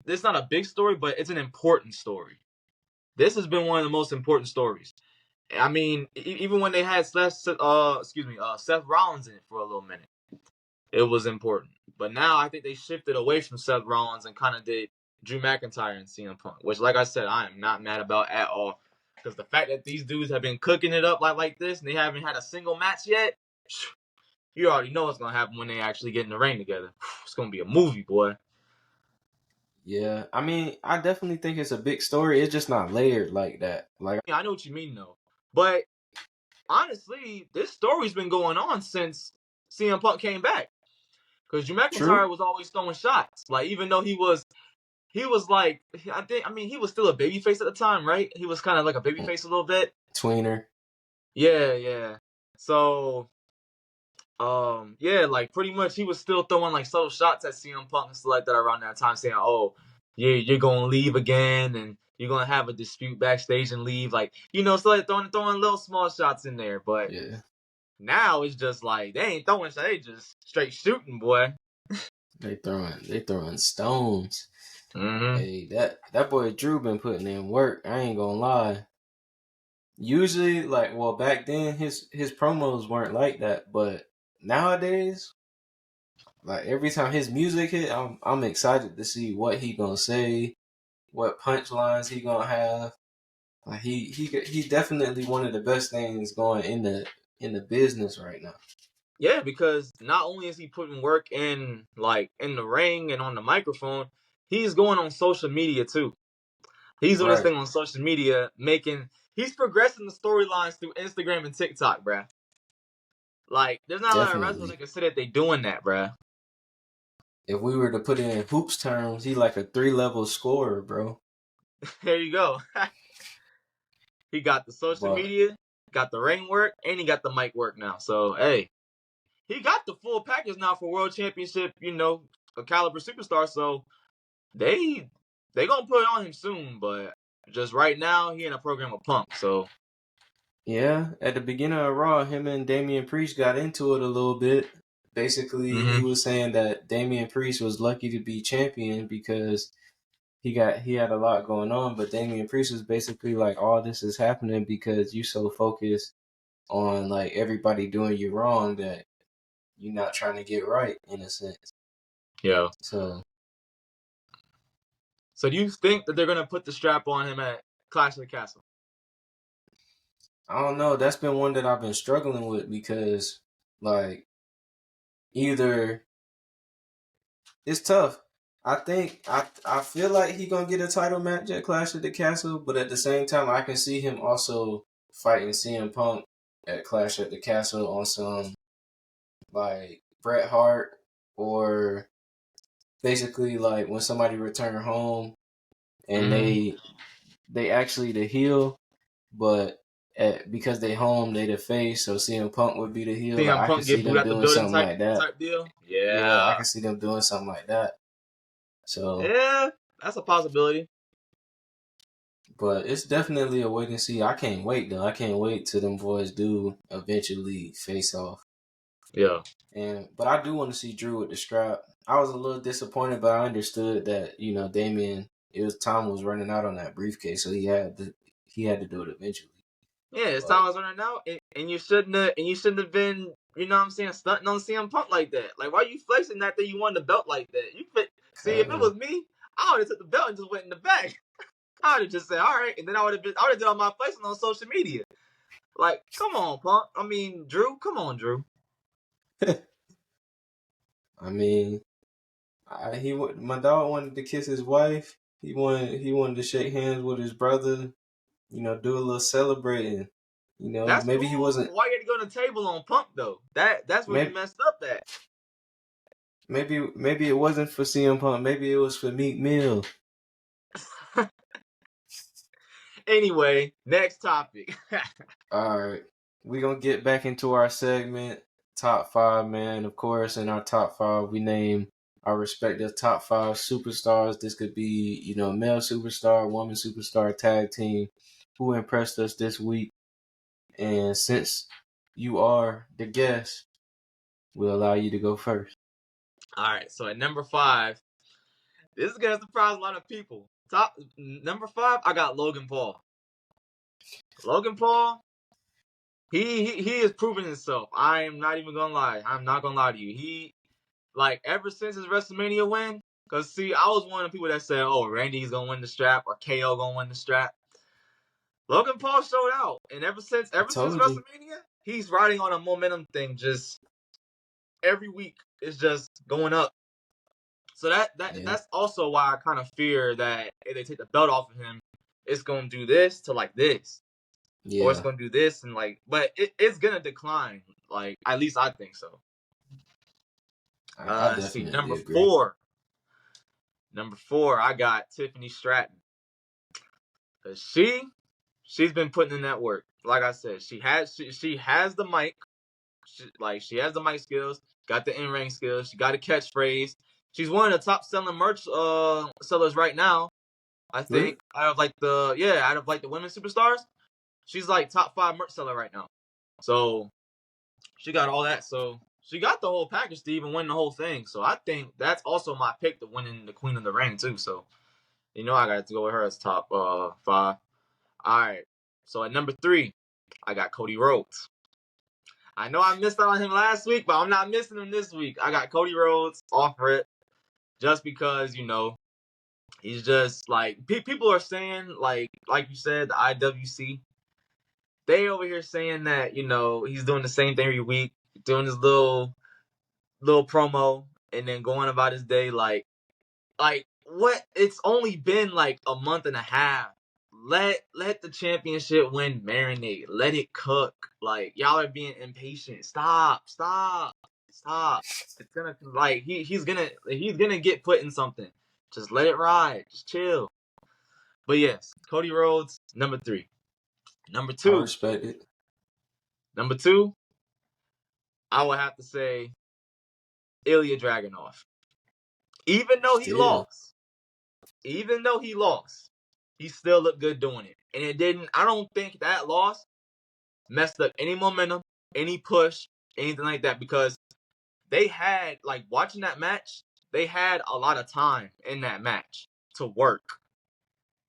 it's not a big story, but it's an important story. This has been one of the most important stories. I mean, even when they had Seth Rollins in it for a little minute, it was important. But now I think they shifted away from Seth Rollins and kind of did Drew McIntyre and CM Punk, which, like I said, I am not mad about at all. Because the fact that these dudes have been cooking it up like this and they haven't had a single match yet, you already know what's going to happen when they actually get in the ring together. It's going to be a movie, boy. Yeah, I mean, I definitely think it's a big story. It's just not layered like that. Like, Yeah, I know what you mean, though. But honestly, this story's been going on since CM Punk came back. Because Drew true, McIntyre was always throwing shots. Like, even though he was like, he was still a babyface at the time, right? He was kind of like a babyface a little bit. tweener. Yeah, yeah. So, yeah, like pretty much he was still throwing like subtle shots at CM Punk and stuff like that around that time, saying, "Oh, yeah, you're gonna leave again, and you're gonna have a dispute backstage and leave." Like, so like throwing little small shots in there. But Yeah, now it's just like they ain't throwing shots, they just straight shooting, boy. they throwing stones. Mm-hmm. Hey, that boy Drew been putting in work. I ain't gonna lie. Usually, like, well, back then his promos weren't like that, but nowadays, like every time his music hit, I'm excited to see what he gonna say, what punchlines he gonna have. Like he definitely one of the best things going in the business right now. Yeah, because not only is he putting work in, like in the ring and on the microphone, he's going on social media too. He's doing this Right, thing on social media, he's progressing the storylines through Instagram and TikTok, bruh. Like, there's not a lot of wrestlers that definitely. can say that they doing that, bruh. If we were to put it in hoops terms, he like a 3-level scorer, bro. There you go. He got the social But media, got the ring work, and he got the mic work now. So, hey, he got the full package now for World Championship, a caliber superstar. So, they gonna put it on him soon, but just right now he in a program with Punk. So yeah, at the beginning of Raw, him and Damian Priest got into it a little bit. Basically, he mm-hmm. was saying that Damian Priest was lucky to be champion because he had a lot going on, but Damian Priest was basically like, all this is happening because you so focused on like everybody doing you wrong that you're not trying to get right in a sense. Yeah. So do you think that they're gonna put the strap on him at Clash of the Castle? I don't know. That's been one that I've been struggling with because like either it's tough. I feel like he gonna get a title match at Clash of the Castle, but at the same time I can see him also fighting CM Punk at Clash at the Castle on some like Bret Hart, or basically like when somebody return home and they actually the heel, but because they home they the face, so CM Punk would be the heel. Like CM I can Punk see get booed them out the doing building something type like that. deal. Yeah, I Yeah. can see them doing something like that. So, Yeah, that's a possibility. but it's definitely a wait and see. I can't wait though. I can't wait till them boys do eventually face off. Yeah. But I do want to see Drew with the strap. I was a little disappointed, but I understood that Damian. Time was running out on that briefcase, so he had to do it eventually. Yeah, his But time was running out, and you shouldn't have been, you know what I'm saying, stunting on CM Punk like that. Like, why are you flexing that you won the belt like that? See, if it was me, I would have took the belt and just went in the back. I would have just said, all right, and then I would have done all my flexing on social media. Like, come on, Punk. I mean, Drew, come on, Drew. I mean, my dog wanted to kiss his wife. He wanted to shake hands with his brother. Do a little celebrating. That's Maybe he cool. wasn't. Why you had to go on the table on Punk though? That's where you Maybe messed up at. maybe it wasn't for CM Punk. Maybe it was for Meek Mill. Anyway, next topic. All right, we're gonna get back into our segment, top five, man. Of course, in our top five, we name our respective top five superstars. This could be, male superstar, woman superstar, tag team, who impressed us this week. And since you are the guest, we'll allow you to go first. All right, so at number 5, this is gonna surprise a lot of people. Number 5, I got Logan Paul. Logan Paul, he is proving himself. I am not even gonna lie. I'm not gonna lie to you. He, like, ever since his WrestleMania win, because see, I was one of the people that said, oh, Randy's gonna win the strap or KO gonna win the strap. Logan Paul showed out, and ever since WrestleMania, he's riding on a momentum thing. Just every week is just going up. So that's also why I kind of fear that if they take the belt off of him, it's gonna do this to like this, or it's gonna do this and like, but it's gonna decline. Like, at least I think so. I See, definitely agree. Number four, I got Tiffany Stratton. She's been putting in that work. Like I said, she has the mic. She has the mic skills, got the in-ring skills, she got a catchphrase. She's one of the top selling merch sellers right now. I think out of the women superstars, she's like top 5 merch seller right now. So she got all that. So she got the whole package to even win the whole thing. So I think that's also my pick to winning the Queen of the Ring too. So I got to go with her as top 5. All right. So at number 3, I got Cody Rhodes. I know I missed out on him last week, but I'm not missing him this week. I got Cody Rhodes off rip just because, he's just like, people are saying, like you said, the IWC, they over here saying that, he's doing the same thing every week, doing his little promo and then going about his day like what? It's only been like a month and a half. Let the championship win marinate. Let it cook. Like, y'all are being impatient. Stop. It's gonna, like, he's gonna get put in something. Just let it ride. Just chill. But yes, Cody Rhodes, number 3. Number 2. I respect it. Number 2, I would have to say Ilja Draganov. Even though he lost, he still looked good doing it. And I don't think that loss messed up any momentum, any push, anything like that, because they had, like, watching that match, they had a lot of time in that match. to work.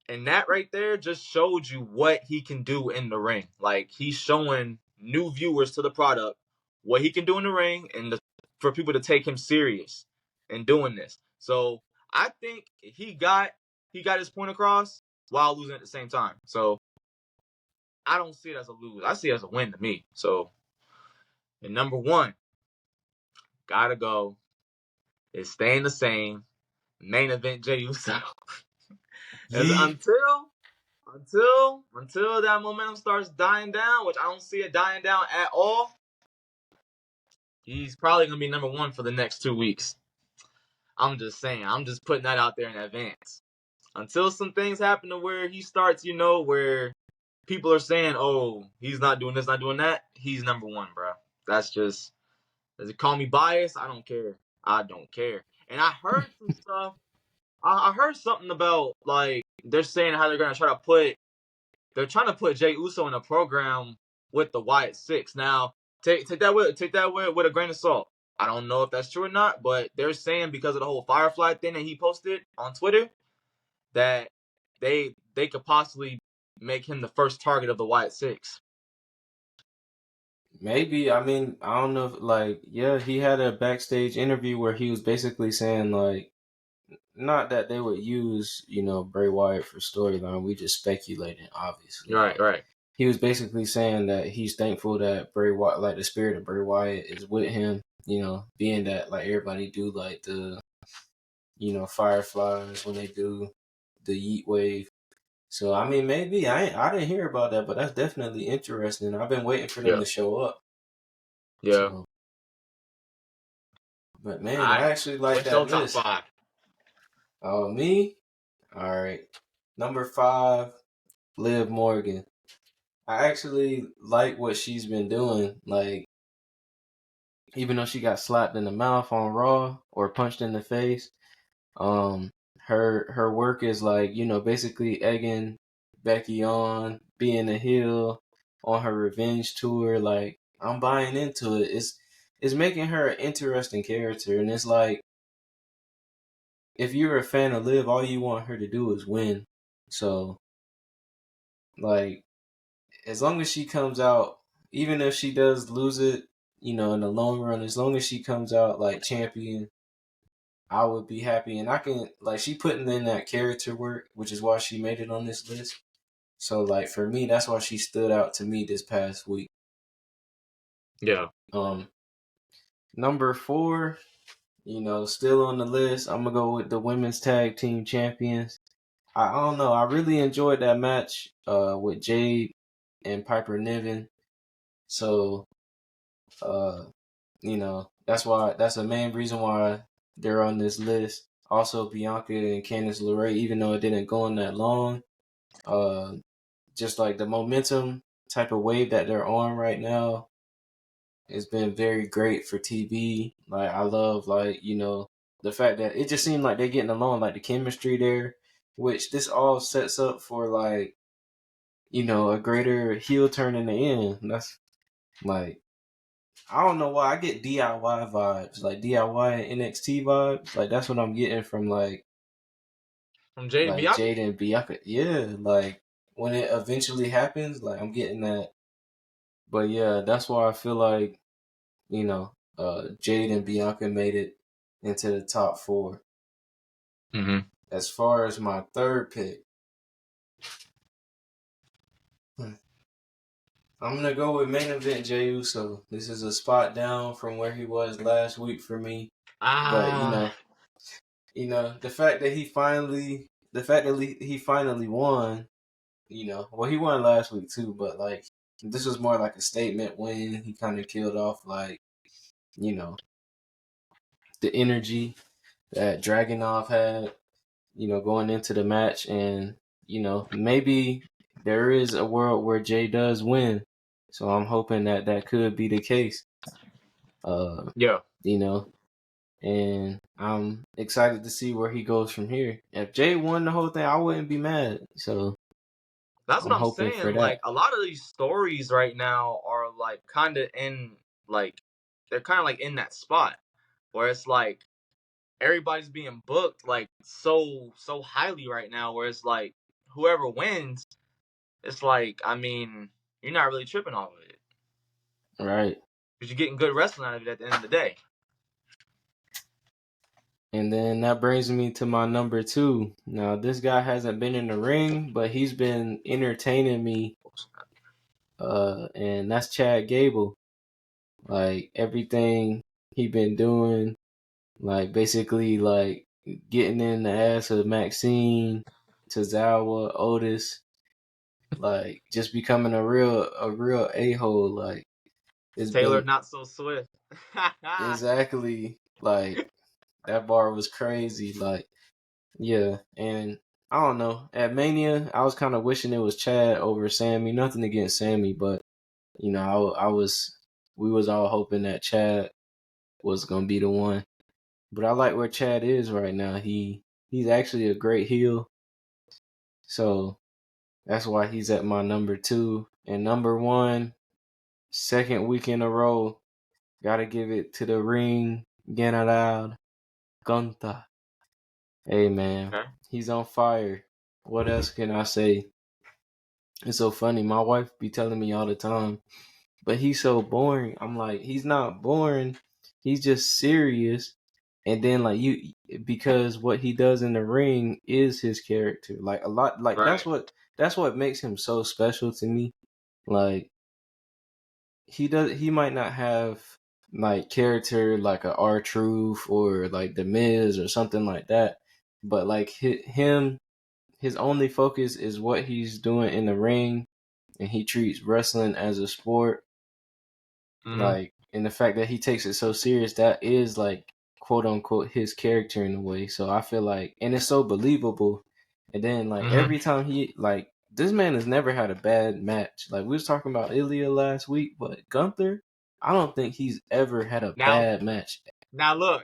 And that right there just showed you what he can do in the ring. Like, he's showing new viewers to the product what he can do in the ring, and for people to take him serious in doing this. So I think he got his point across while losing at the same time. So I don't see it as a lose. I see it as a win to me. So, and number one, gotta go, is staying the same. Main event Jey Uso. As until that momentum starts dying down, which I don't see it dying down at all, he's probably gonna be number one for the next 2 weeks. I'm just saying. I'm just putting that out there in advance. Until some things happen to where he starts, where people are saying, "Oh, he's not doing this, not doing that." He's number one, bro. That's just. Does it call me biased? I don't care. I don't care. And I heard some stuff. I heard something about, like, they're saying how they're gonna try to put. They're trying to put Jey Uso in a program with the Wyatt Six. Now, take that with a grain of salt. I don't know if that's true or not, but they're saying because of the whole Firefly thing that he posted on Twitter that they could possibly make him the first target of the Wyatt Six. Maybe. I mean, I don't know if, he had a backstage interview where he was basically saying, like, not that they would use, Bray Wyatt for storyline. We just speculating, obviously. Right. He was basically saying that he's thankful that Bray Wyatt, like the spirit of Bray Wyatt, is with him. Being that like everybody do like the, Fireflies when they do the Yeet Wave. So I mean, maybe I didn't hear about that, but that's definitely interesting. I've been waiting for them to show up. Yeah. So, but man, I actually like that list. Top 5? Oh, me? All right. Number 5, Liv Morgan. I actually like what she's been doing. Like, even though she got slapped in the mouth on Raw or punched in the face, her work is like, basically egging Becky on, being a heel on her revenge tour. Like, I'm buying into it. It's making her an interesting character, and it's like, if you're a fan of Liv, all you want her to do is win. So, like, as long as she comes out, even if she does lose it, in the long run, as long as she comes out like champion, I would be happy. And I can, like, she putting in that character work, which is why she made it on this list. So, like, for me, that's why she stood out to me this past week. Yeah. Number 4, still on the list, I'm going to go with the women's tag team champions. I don't know. I really enjoyed that match with Jade and Piper Niven. So, that's the main reason why they're on this list. Also, Bianca and Candice LeRae, even though it didn't go on that long, just like the momentum type of wave that they're on right now has been very great for TV. Like, I love, the fact that it just seemed like they're getting along, like the chemistry there, which this all sets up for, like, a greater heel turn in the end. That's like, I don't know why I get DIY vibes, like DIY and NXT vibes. Like, that's what I'm getting from From Jade and Bianca? Jade and Bianca. Yeah, like when it eventually happens, like I'm getting that. But yeah, that's why I feel like, Jade and Bianca made it into the top 4. Mm-hmm. As far as my third pick, I'm gonna go with main event Jey Uso. This is a spot down from where he was last week for me. But the fact that he finally won. Well, he won last week too, but like this was more like a statement win. He kind of killed off like, the energy that Draganov had, going into the match, and maybe there is a world where Jay does win. So I'm hoping that could be the case. Yeah. And I'm excited to see where he goes from here. If Jay won the whole thing, I wouldn't be mad. So that's what I'm hoping saying. for that. Like, a lot of these stories right now are like kind of in, like, they're kind of like in that spot where it's like everybody's being booked like so highly right now, where it's like whoever wins, it's like, I mean, you're not really tripping off of it Right. because you're getting good wrestling out of it at the end of the day. And then that brings me to my number 2. Now, this guy hasn't been in the ring, but he's been entertaining me. And that's Chad Gable. Like, everything he been doing, like, basically, like, getting in the ass of Maxine, Tozawa, Otis, like, just becoming a real a-hole. Like, it's Taylor been not so swift. exactly, like, that bar was crazy. Like, yeah, and I don't know. At Mania, I was kind of wishing it was Chad over Sammy. Nothing against Sammy, but you know, we was all hoping that Chad was gonna be the one. But I like where Chad is right now. He's actually a great heel, so that's why he's at my number 2 and number 1. Second week in a row, gotta give it to the ring General Gunther. Hey man, Okay. he's on fire. What else can I say? It's so funny. My wife be telling me all the time, but he's so boring. I'm like, he's not boring. He's just serious. And then like because what he does in the ring is his character. Like a lot, like Right. that's what makes him so special to me. Like he might not have like character like a R-Truth or like the Miz or something like that, but like his only focus is what he's doing in the ring, and he treats wrestling as a sport. Mm-hmm. Like, and the fact that he takes it so serious, that is like quote unquote his character in a way. So I feel like, and it's so believable. And then like Mm-hmm. every time this man has never had a bad match. Like we was talking about Ilya last week, but Gunther, I don't think he's ever had a Now, bad match. now look,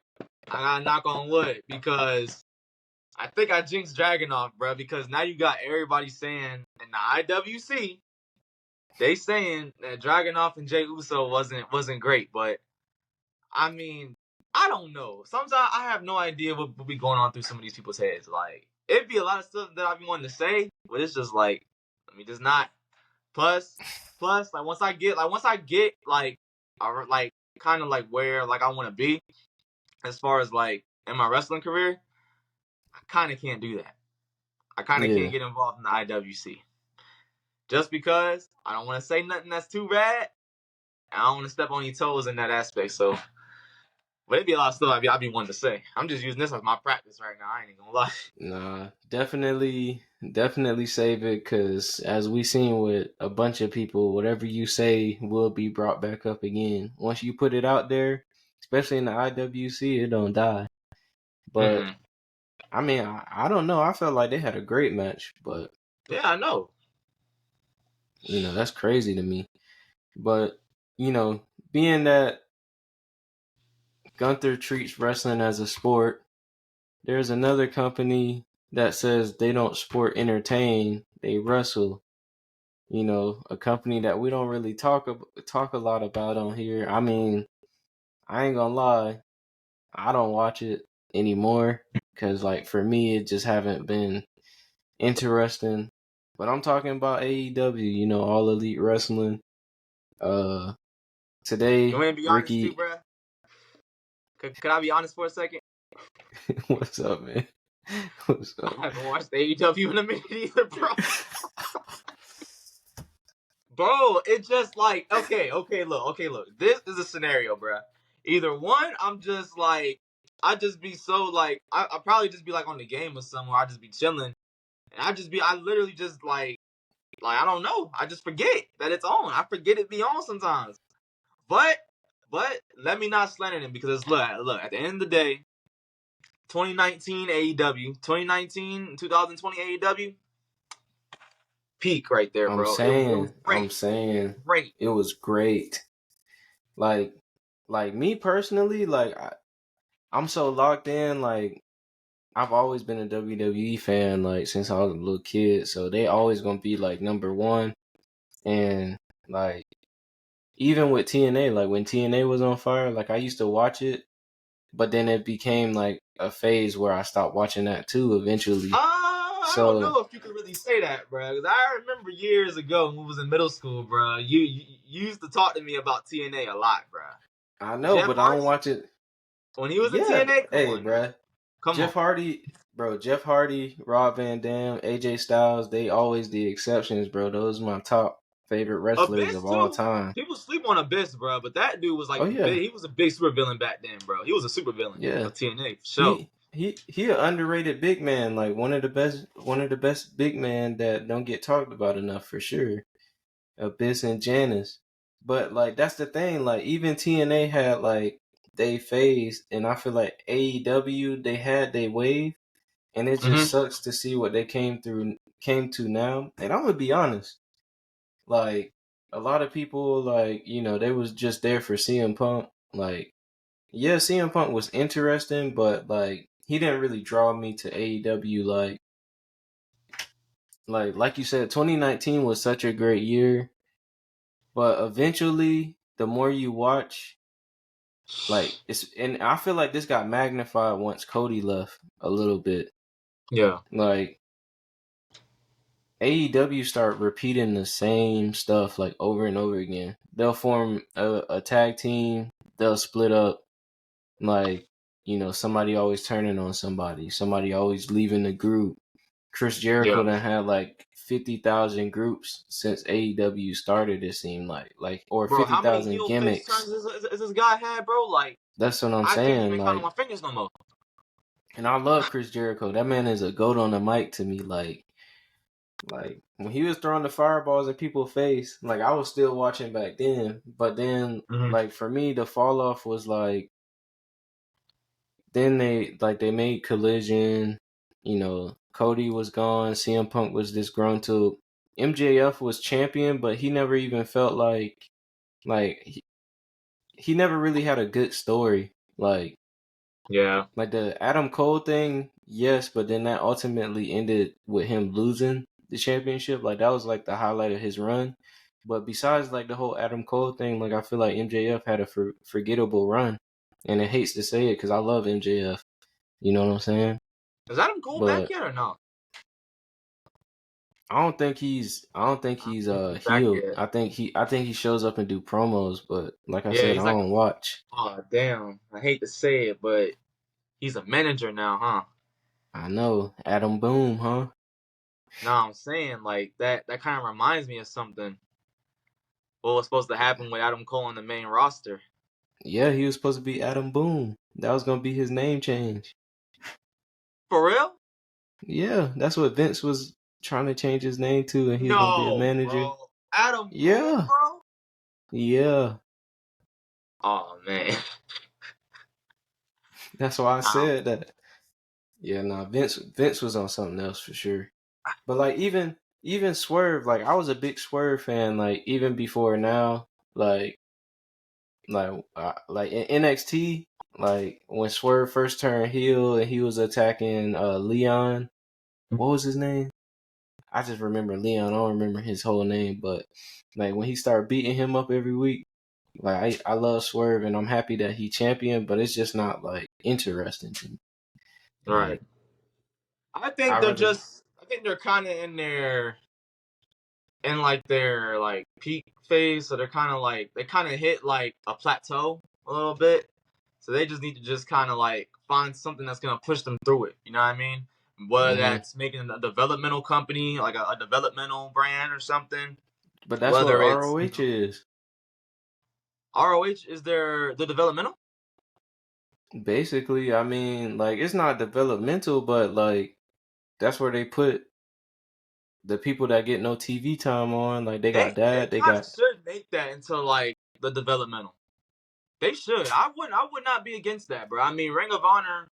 I gotta knock on wood because I think I jinxed Draganov, bro. Because now you got everybody saying in the IWC, they saying that Dragunov and Jey Uso wasn't great, but I mean, I don't know. Sometimes I have no idea what be going on through some of these people's heads. Like, it'd be a lot of stuff that I've been wanting to say, but it's just like, let me just not. Plus, like once I get like kind of like where like I want to be as far as like in my wrestling career, I kind of can't do that. I kind of Yeah. can't get involved in the IWC just because I don't want to say nothing that's too bad. I don't want to step on your toes in that aspect. So, but it'd be a lot of stuff I'd be wanting to say. I'm just using this as my practice right now. I ain't even gonna lie. Nah, definitely save it, because as we seen with a bunch of people, whatever you say will be brought back up again. Once you put it out there, especially in the IWC, it don't die. But Mm-hmm. I mean, I don't know. I felt like they had a great match, but Yeah, I know. you know, that's crazy to me. But you know, being that Gunther treats wrestling as a sport, there's another company that says they don't sport entertain, they wrestle. You know, a company that we don't really talk a lot about on here. I mean, I ain't gonna lie, I don't watch it anymore because, like, for me, it just haven't been interesting. But I'm talking about AEW. You know, All Elite Wrestling. Uh, You Today, want me to be honest too, Ricky, bro? Could I be honest for a second? what's up, man? What's I up? haven't watched AEW in a minute either, bro. Bro, it's just like okay, look. This is a scenario, bro. Either one, I'm just like I just be so like I probably just be like on the game or somewhere. I just be chilling, and I literally just like I don't know. I just forget that it's on. I forget it be on sometimes. But let me not slander them because look at the end of the day, 2019 AEW, 2019 2020 AEW, peak right there, I'm bro. It was saying, I'm great, saying, great. it was great. Like, like me personally, like I'm so locked in. Like, I've always been a WWE fan, like since I was a little kid. So they always gonna be like number one. And like even with TNA, like when TNA was on fire, like I used to watch it, but then it became like a phase where I stopped watching that too eventually. I don't know if you could really say that, bro. Because I remember years ago when we was in middle school, bro. You used to talk to me about TNA a lot, bro. I know, Jeff but I don't Hardy watch it. when he was in Yeah, TNA. Come hey, on now, bruh. come on. Jeff Hardy, bro. Jeff Hardy, Rob Van Dam, AJ Styles. They always the exceptions, bro. Those are my top favorite wrestlers Abyss of all too. time. People sleep on Abyss, bro. But that dude was Oh like yeah, he was a big super villain back then, bro. He was a super villain yeah. of TNA for sure. He an underrated big man, like one of the best big man that don't get talked about enough for sure. Abyss and Janice. But like that's the thing, like even TNA had like they phase, and I feel like AEW they had their wave, and it just sucks to see what they came to now. And I'm gonna be honest, like a lot of people like, you know, they was just there for CM Punk. Like, yeah, CM Punk was interesting, but like he didn't really draw me to AEW. Like you said, 2019 was such a great year, but eventually the more you watch, like and I feel like this got magnified once Cody left a little bit. Yeah. Like AEW start repeating the same stuff like over and over again. They'll form a tag team, they'll split up, like, you know, somebody always turning on somebody always leaving the group. Chris Jericho Yeah. done had like 50,000 groups since AEW started, it seemed like or Bro, how many 50,000 heel face gimmicks. turns is this guy had, bro? Like, That's what I'm I can't saying. even count on Like, my fingers no more. and I love Chris Jericho. That man is a goat on the mic to me. Like when he was throwing the fireballs at people's face, like I was still watching back then. But then, like for me, the fall off was like, then they made Collision. You know, Cody was gone. CM Punk was disgruntled. MJF was champion, but he never even felt like he never really had a good story. Like the Adam Cole thing, yes, but then that ultimately ended with him losing the championship. Like that was like the highlight of his run. But besides like the whole Adam Cole thing, like I feel like MJF had a forgettable run, and it hates to say it because I love MJF. You know what I'm saying? Is Adam Cole back But yet or not? I don't think he's Back healed. yet. I think he shows up and do promos, but like I Yeah, said, he's I like, don't watch. oh damn. I hate to say it, but he's a manager now, huh? I know Adam Boom, huh? No, I'm saying like that kind of reminds me of something. What was supposed to happen with Adam Cole on the main roster? Yeah, he was supposed to be Adam Boom. That was gonna be his name change. For real? Yeah, that's what Vince was trying to change his name to, and he was gonna be a No, manager. bro. Adam Boone, Yeah, bro. yeah. Oh man. That's why I Um, said that. Yeah, nah, Vince was on something else for sure. But like even Swerve, like I was a big Swerve fan, like even before now, like like in NXT, like when Swerve first turned heel and he was attacking Leon. What was his name? I just remember Leon. I don't remember his whole name, but like when he started beating him up every week, like I love Swerve and I'm happy that he championed, but it's just not like interesting to me. right. Like I rather I think they're kind of in like their like peak phase, so they're kind of like they kind of hit like a plateau a little bit. So they just need to just kind of like find something that's gonna push them through it. You know what I mean? Whether mm-hmm. that's making a developmental company, like a developmental brand or something. But that's what Whether it's ROH is. ROH is the developmental. Basically, I mean, like it's not developmental, but like that's where they put the people that get no TV time on. Like they got They that, they kind of got should make that into like the developmental. They should. I would not be against that, bro. I mean, Ring of Honor.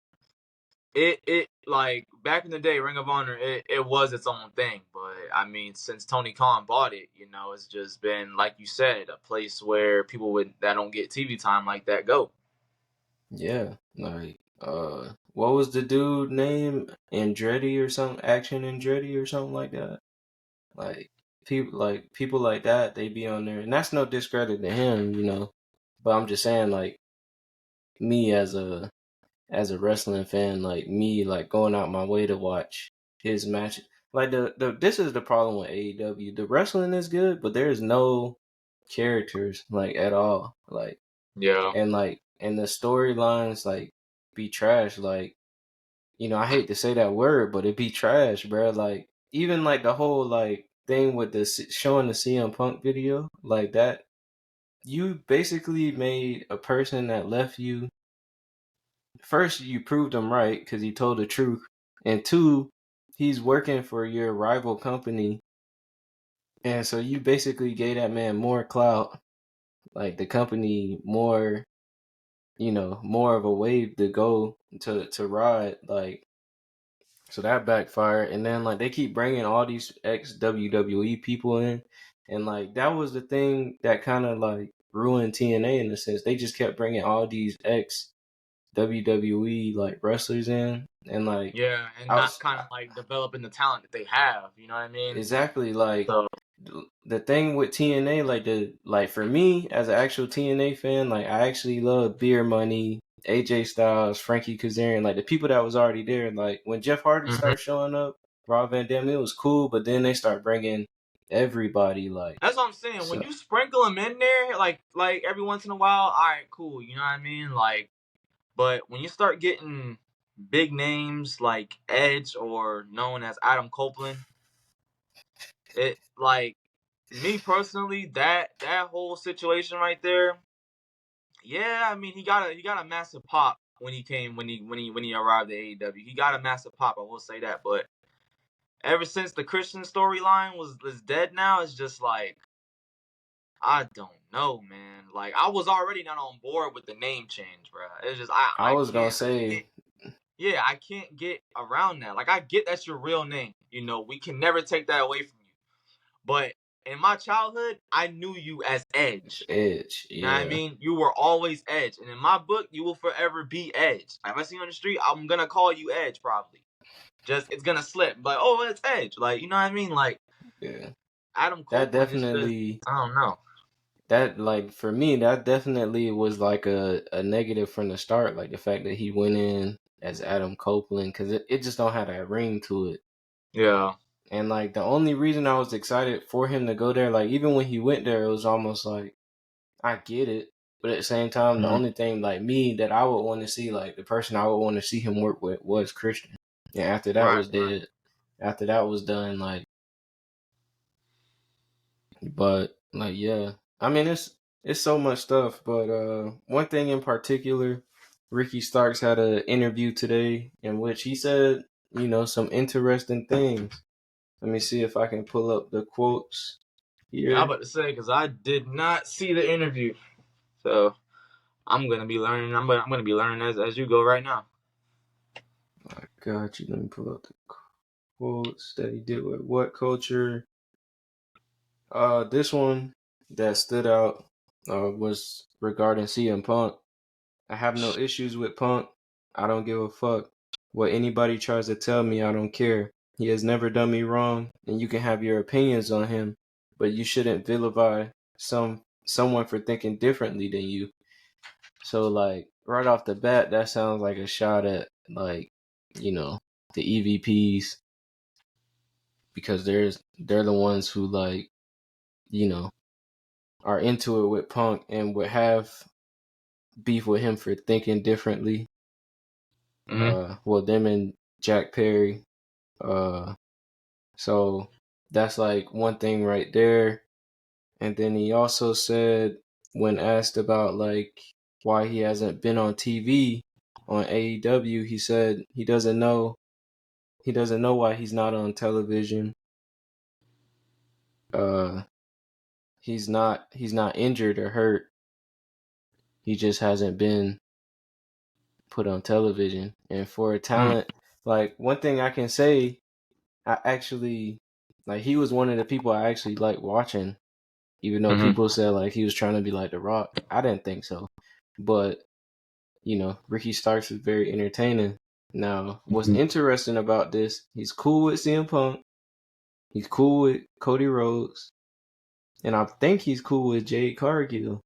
It like back in the day, Ring of Honor, it was its own thing. But I mean, since Tony Khan bought it, you know, it's just been like you said, a place where people that don't get TV time like that go. yeah, like what was the dude name? Andretti or something? Action Andretti or something like that. People like that, they be on there, and that's no discredit to him, you know. But I'm just saying, like me as a wrestling fan like me, like going out my way to watch his match. Like the this is the problem with AEW. The wrestling is good, but there's no characters like at all. Like Yeah. and the storylines like be trash. Like, you know, I hate to say that word, but it be trash, bro. Like even like the whole like thing with the showing the CM Punk video, like that, you basically made a person that left you. First, you proved him right because he told the truth, and two, he's working for your rival company, and so you basically gave that man more clout, like the company more, you know, more of a wave to go to ride, like. So that backfired, and then like they keep bringing all these ex WWE people in, and like that was the thing that kind of like ruined TNA in a sense. They just kept bringing all these ex WWE like wrestlers in, and like Yeah, and out not kind of like developing the talent that they have. You know what I mean? exactly like So. the thing with TNA, like for me as an actual TNA fan, like I actually love Beer Money, AJ Styles, Frankie Kazarian, like the people that was already there. Like when Jeff Hardy Mhm. started showing up, Rob Van Dam, it was cool, but then they start bringing everybody like That's what I'm saying. When so. you sprinkle them in there, like every once in a while, all right, cool. You know what I mean? Like, but when you start getting big names like Edge or known as Adam Copeland, it like me personally, that whole situation right there. Yeah, I mean he got a massive pop when he came when he arrived at AEW. He got a massive pop. I will say that, but ever since the Christian storyline was dead, now it's just like. I don't know, man. Like I was already not on board with the name change, bro. It's just I I was gonna can't say get yeah, I can't get around that. Like I get that's your real name. You know, we can never take that away from you. But in my childhood, I knew you as Edge. Edge, You know what I yeah, mean? You were always Edge. And in my book, you will forever be Edge. If I see you on the street, I'm gonna call you Edge probably. Just it's gonna slip. Like, oh, it's Edge. Like, you know what I mean? Like yeah. Adam That Copeland is just definitely I don't know. that like for me that definitely was like a negative from the start, like the fact that he went in as Adam Copeland, because it just don't have that ring to it. Yeah. And like the only reason I was excited for him to go there, like even when he went there, it was almost like I get it, but at the same time, the Mhm. only thing like me that I would want to see, like the person I would want to see him work with was Christian. And after that Right, was right. dead, after that was done, like. But like yeah, I mean it's so much stuff. But one thing in particular, Ricky Starks had an interview today in which he said, you know, some interesting things. Let me see if I can pull up the quotes Yeah, I'm here. about to say because I did not see the interview, so I'm gonna be learning. I'm gonna be learning as you go right now. I got you. Let me pull up the quotes that he did with What Culture. This one that stood out was regarding CM Punk. I have no issues with Punk. I don't give a fuck. What anybody tries to tell me, I don't care. He has never done me wrong, and you can have your opinions on him, but you shouldn't vilify someone for thinking differently than you. So like right off the bat, that sounds like a shot at like, you know, the EVPs because they're the ones who like, you know, are into it with Punk and would have beef with him for thinking differently. Mm-hmm. Well, them and Jack Perry. Uh, so that's like one thing right there. And then he also said, when asked about like why he hasn't been on TV on AEW, he said he doesn't know. He doesn't know why he's not on television. Uh, he's not injured or hurt. He just hasn't been put on television. And for a talent, like one thing I can say, I actually like he was one of the people I actually like watching, even though Mm-hmm. people said like he was trying to be like The Rock. I didn't think so, but you know, Ricky Starks is very entertaining. Now, what's Mm-hmm. interesting about this? He's cool with CM Punk. He's cool with Cody Rhodes, and I think he's cool with Jade Cargill.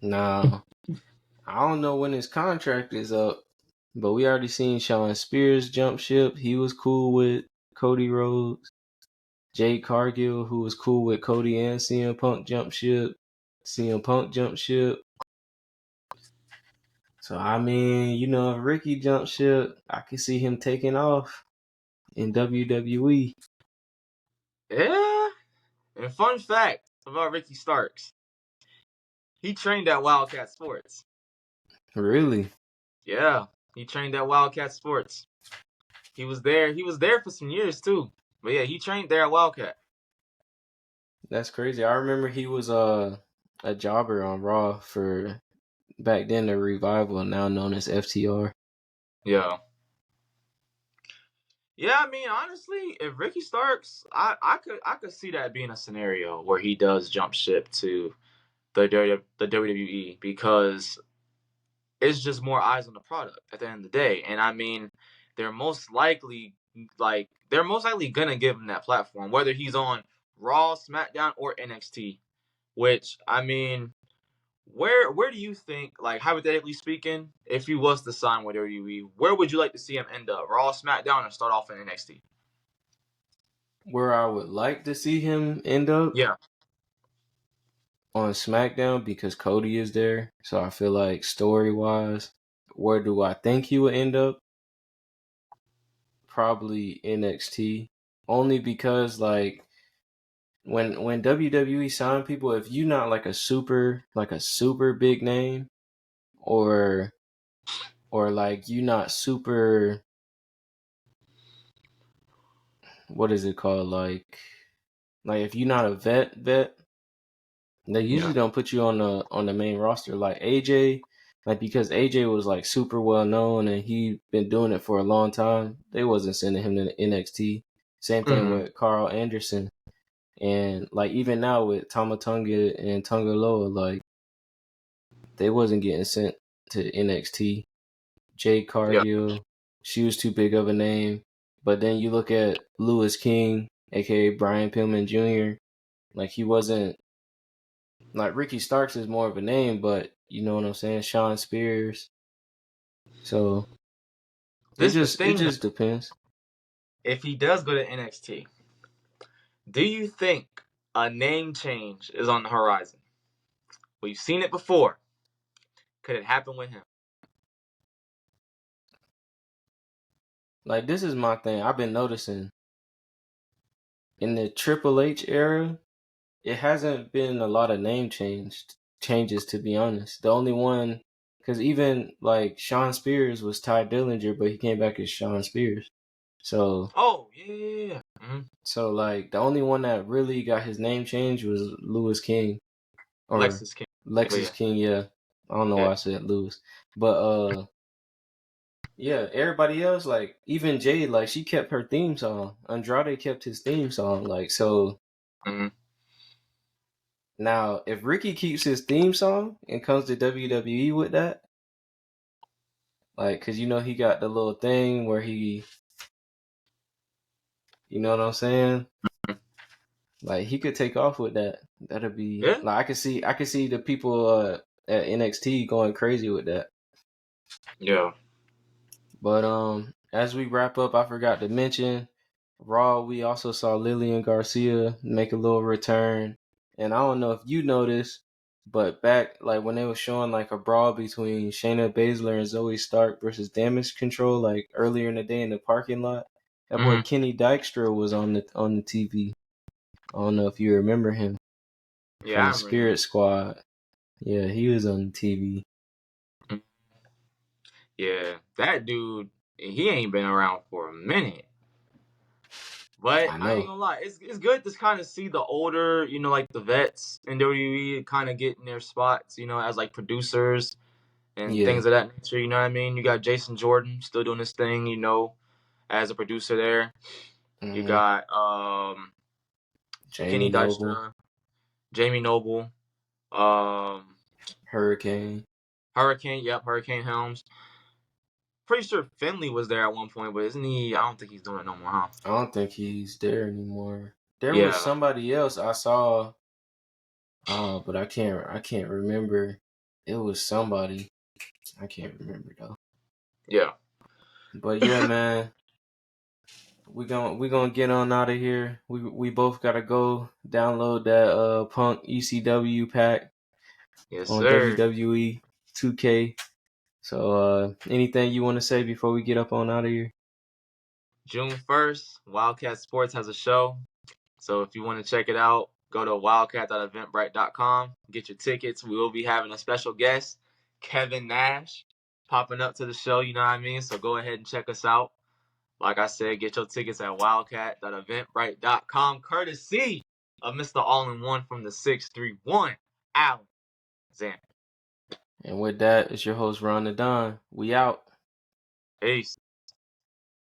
Now, I don't know when his contract is up, but we already seen Shawn Spears jump ship. He was cool with Cody Rhodes. Jade Cargill, who was cool with Cody and CM Punk jump ship. CM Punk jump ship. So I mean, you know, if Ricky jump ship, I can see him taking off in WWE. Yeah. And fun fact about Ricky Starks, he trained at Wildcat Sports. Really? Yeah, he trained at Wildcat Sports. He was there. He was there for some years too. But yeah, he trained there at Wildcat. That's crazy. I remember he was a jobber on Raw for back then the Revival, now known as FTR. Yeah. Yeah, I mean, honestly, if Ricky Starks, I could see that being a scenario where he does jump ship to the WWE because it's just more eyes on the product at the end of the day. And I mean, they're most likely they're most likely gonna give him that platform, whether he's on Raw, SmackDown, or NXT. Which I mean, where do you think, like hypothetically speaking, if he was to sign with WWE, where would you like to see him end up? Raw, SmackDown, or start off in NXT? Where I would like to see him end up Yeah. on SmackDown because Cody is there. So I feel like story wise, where do I think he would end up? Probably NXT. Only because like when WWE sign people, if you not like a super big name or like you not super, what is it called, like if you're not a vet, they usually Yeah. don't put you on the main roster. Like AJ, like because AJ was like super well known and he been doing it for a long time, they wasn't sending him to NXT. Same thing Mm-hmm. with Carl Anderson. And like even now with Tamatonga and Tonga Loa, like they wasn't getting sent to NXT. Jade Yeah. Cargill, she was too big of a name. But then you look at Lewis King, aka Brian Pillman Jr. Like he wasn't, like Ricky Starks is more of a name, but you know what I'm saying? Shawn Spears. So This the it thing though. just depends. If he does go to NXT, do you think a name change is on the horizon? We've seen it before. Could it happen with him? Like this is my thing. I've been noticing in the Triple H era, it hasn't been a lot of changes to be honest. The only one, because even like Shawn Spears was Ty Dillinger, but he came back as Shawn Spears. So Oh yeah. Mm-hmm. like the only one that really got his name changed was Lewis King or Lexus King. But Lexus yeah. King. Yeah, I don't know Yeah. why I said Lewis, but yeah, everybody else, like even Jade, like she kept her theme song. Andrade kept his theme song. Like so Mm-hmm. now, if Ricky keeps his theme song and comes to WWE with that, like, cause you know he got the little thing where he, you know what I'm saying? Like he could take off with that. That'd be Yeah. like I could see the people at NXT going crazy with that. Yeah. But as we wrap up, I forgot to mention Raw. We also saw Lillian Garcia make a little return, and I don't know if you noticed, but back like when they were showing like a brawl between Shayna Baszler and Zoe Stark versus Damage Control, like earlier in the day in the parking lot, that boy Mm-hmm. Kenny Dykstra was on the TV. I don't know if you remember him Yeah, from I the remember him. Spirit Squad. Yeah, he was on the TV. Mhm. Yeah, that dude, he ain't been around for a minute. But I I ain't know. gonna lie, it's good to kind of see the older, like the vets in WWE kind of getting their spots, as like producers and Yeah. things of that nature. You know what I mean? You got Jason Jordan still doing his thing, as a producer there. You Hmm. got Jamie Kenny Noble, Dykstra, Jamie Noble, um, Hurricane. Hurricane. Yep, Hurricane Helms. Pretty sure Finley was there at one point, but isn't he? I don't think he's doing it no more, huh? I don't think he's there anymore. There was Yeah. somebody else I saw, but I can't remember. It was somebody. I can't remember though. Yeah. But yeah, man, we gonna get on out of here. We both gotta go download that Punk ECW pack Yes, on sir. WWE 2K. So anything you want to say before we get up on out of here? June 1st, Wildcat Sports has a show. So if you want to check it out, go to wildcat.eventbrite.com. Get your tickets. We will be having a special guest, Kevin Nash, popping up to the show. You know what I mean? So go ahead and check us out. Like I said, get your tickets at wildcat.eventbrite.com, courtesy of Mr. All-in-One from the 631, Allin, Xander. And with that, it's your host Ron the Don. We out. Peace.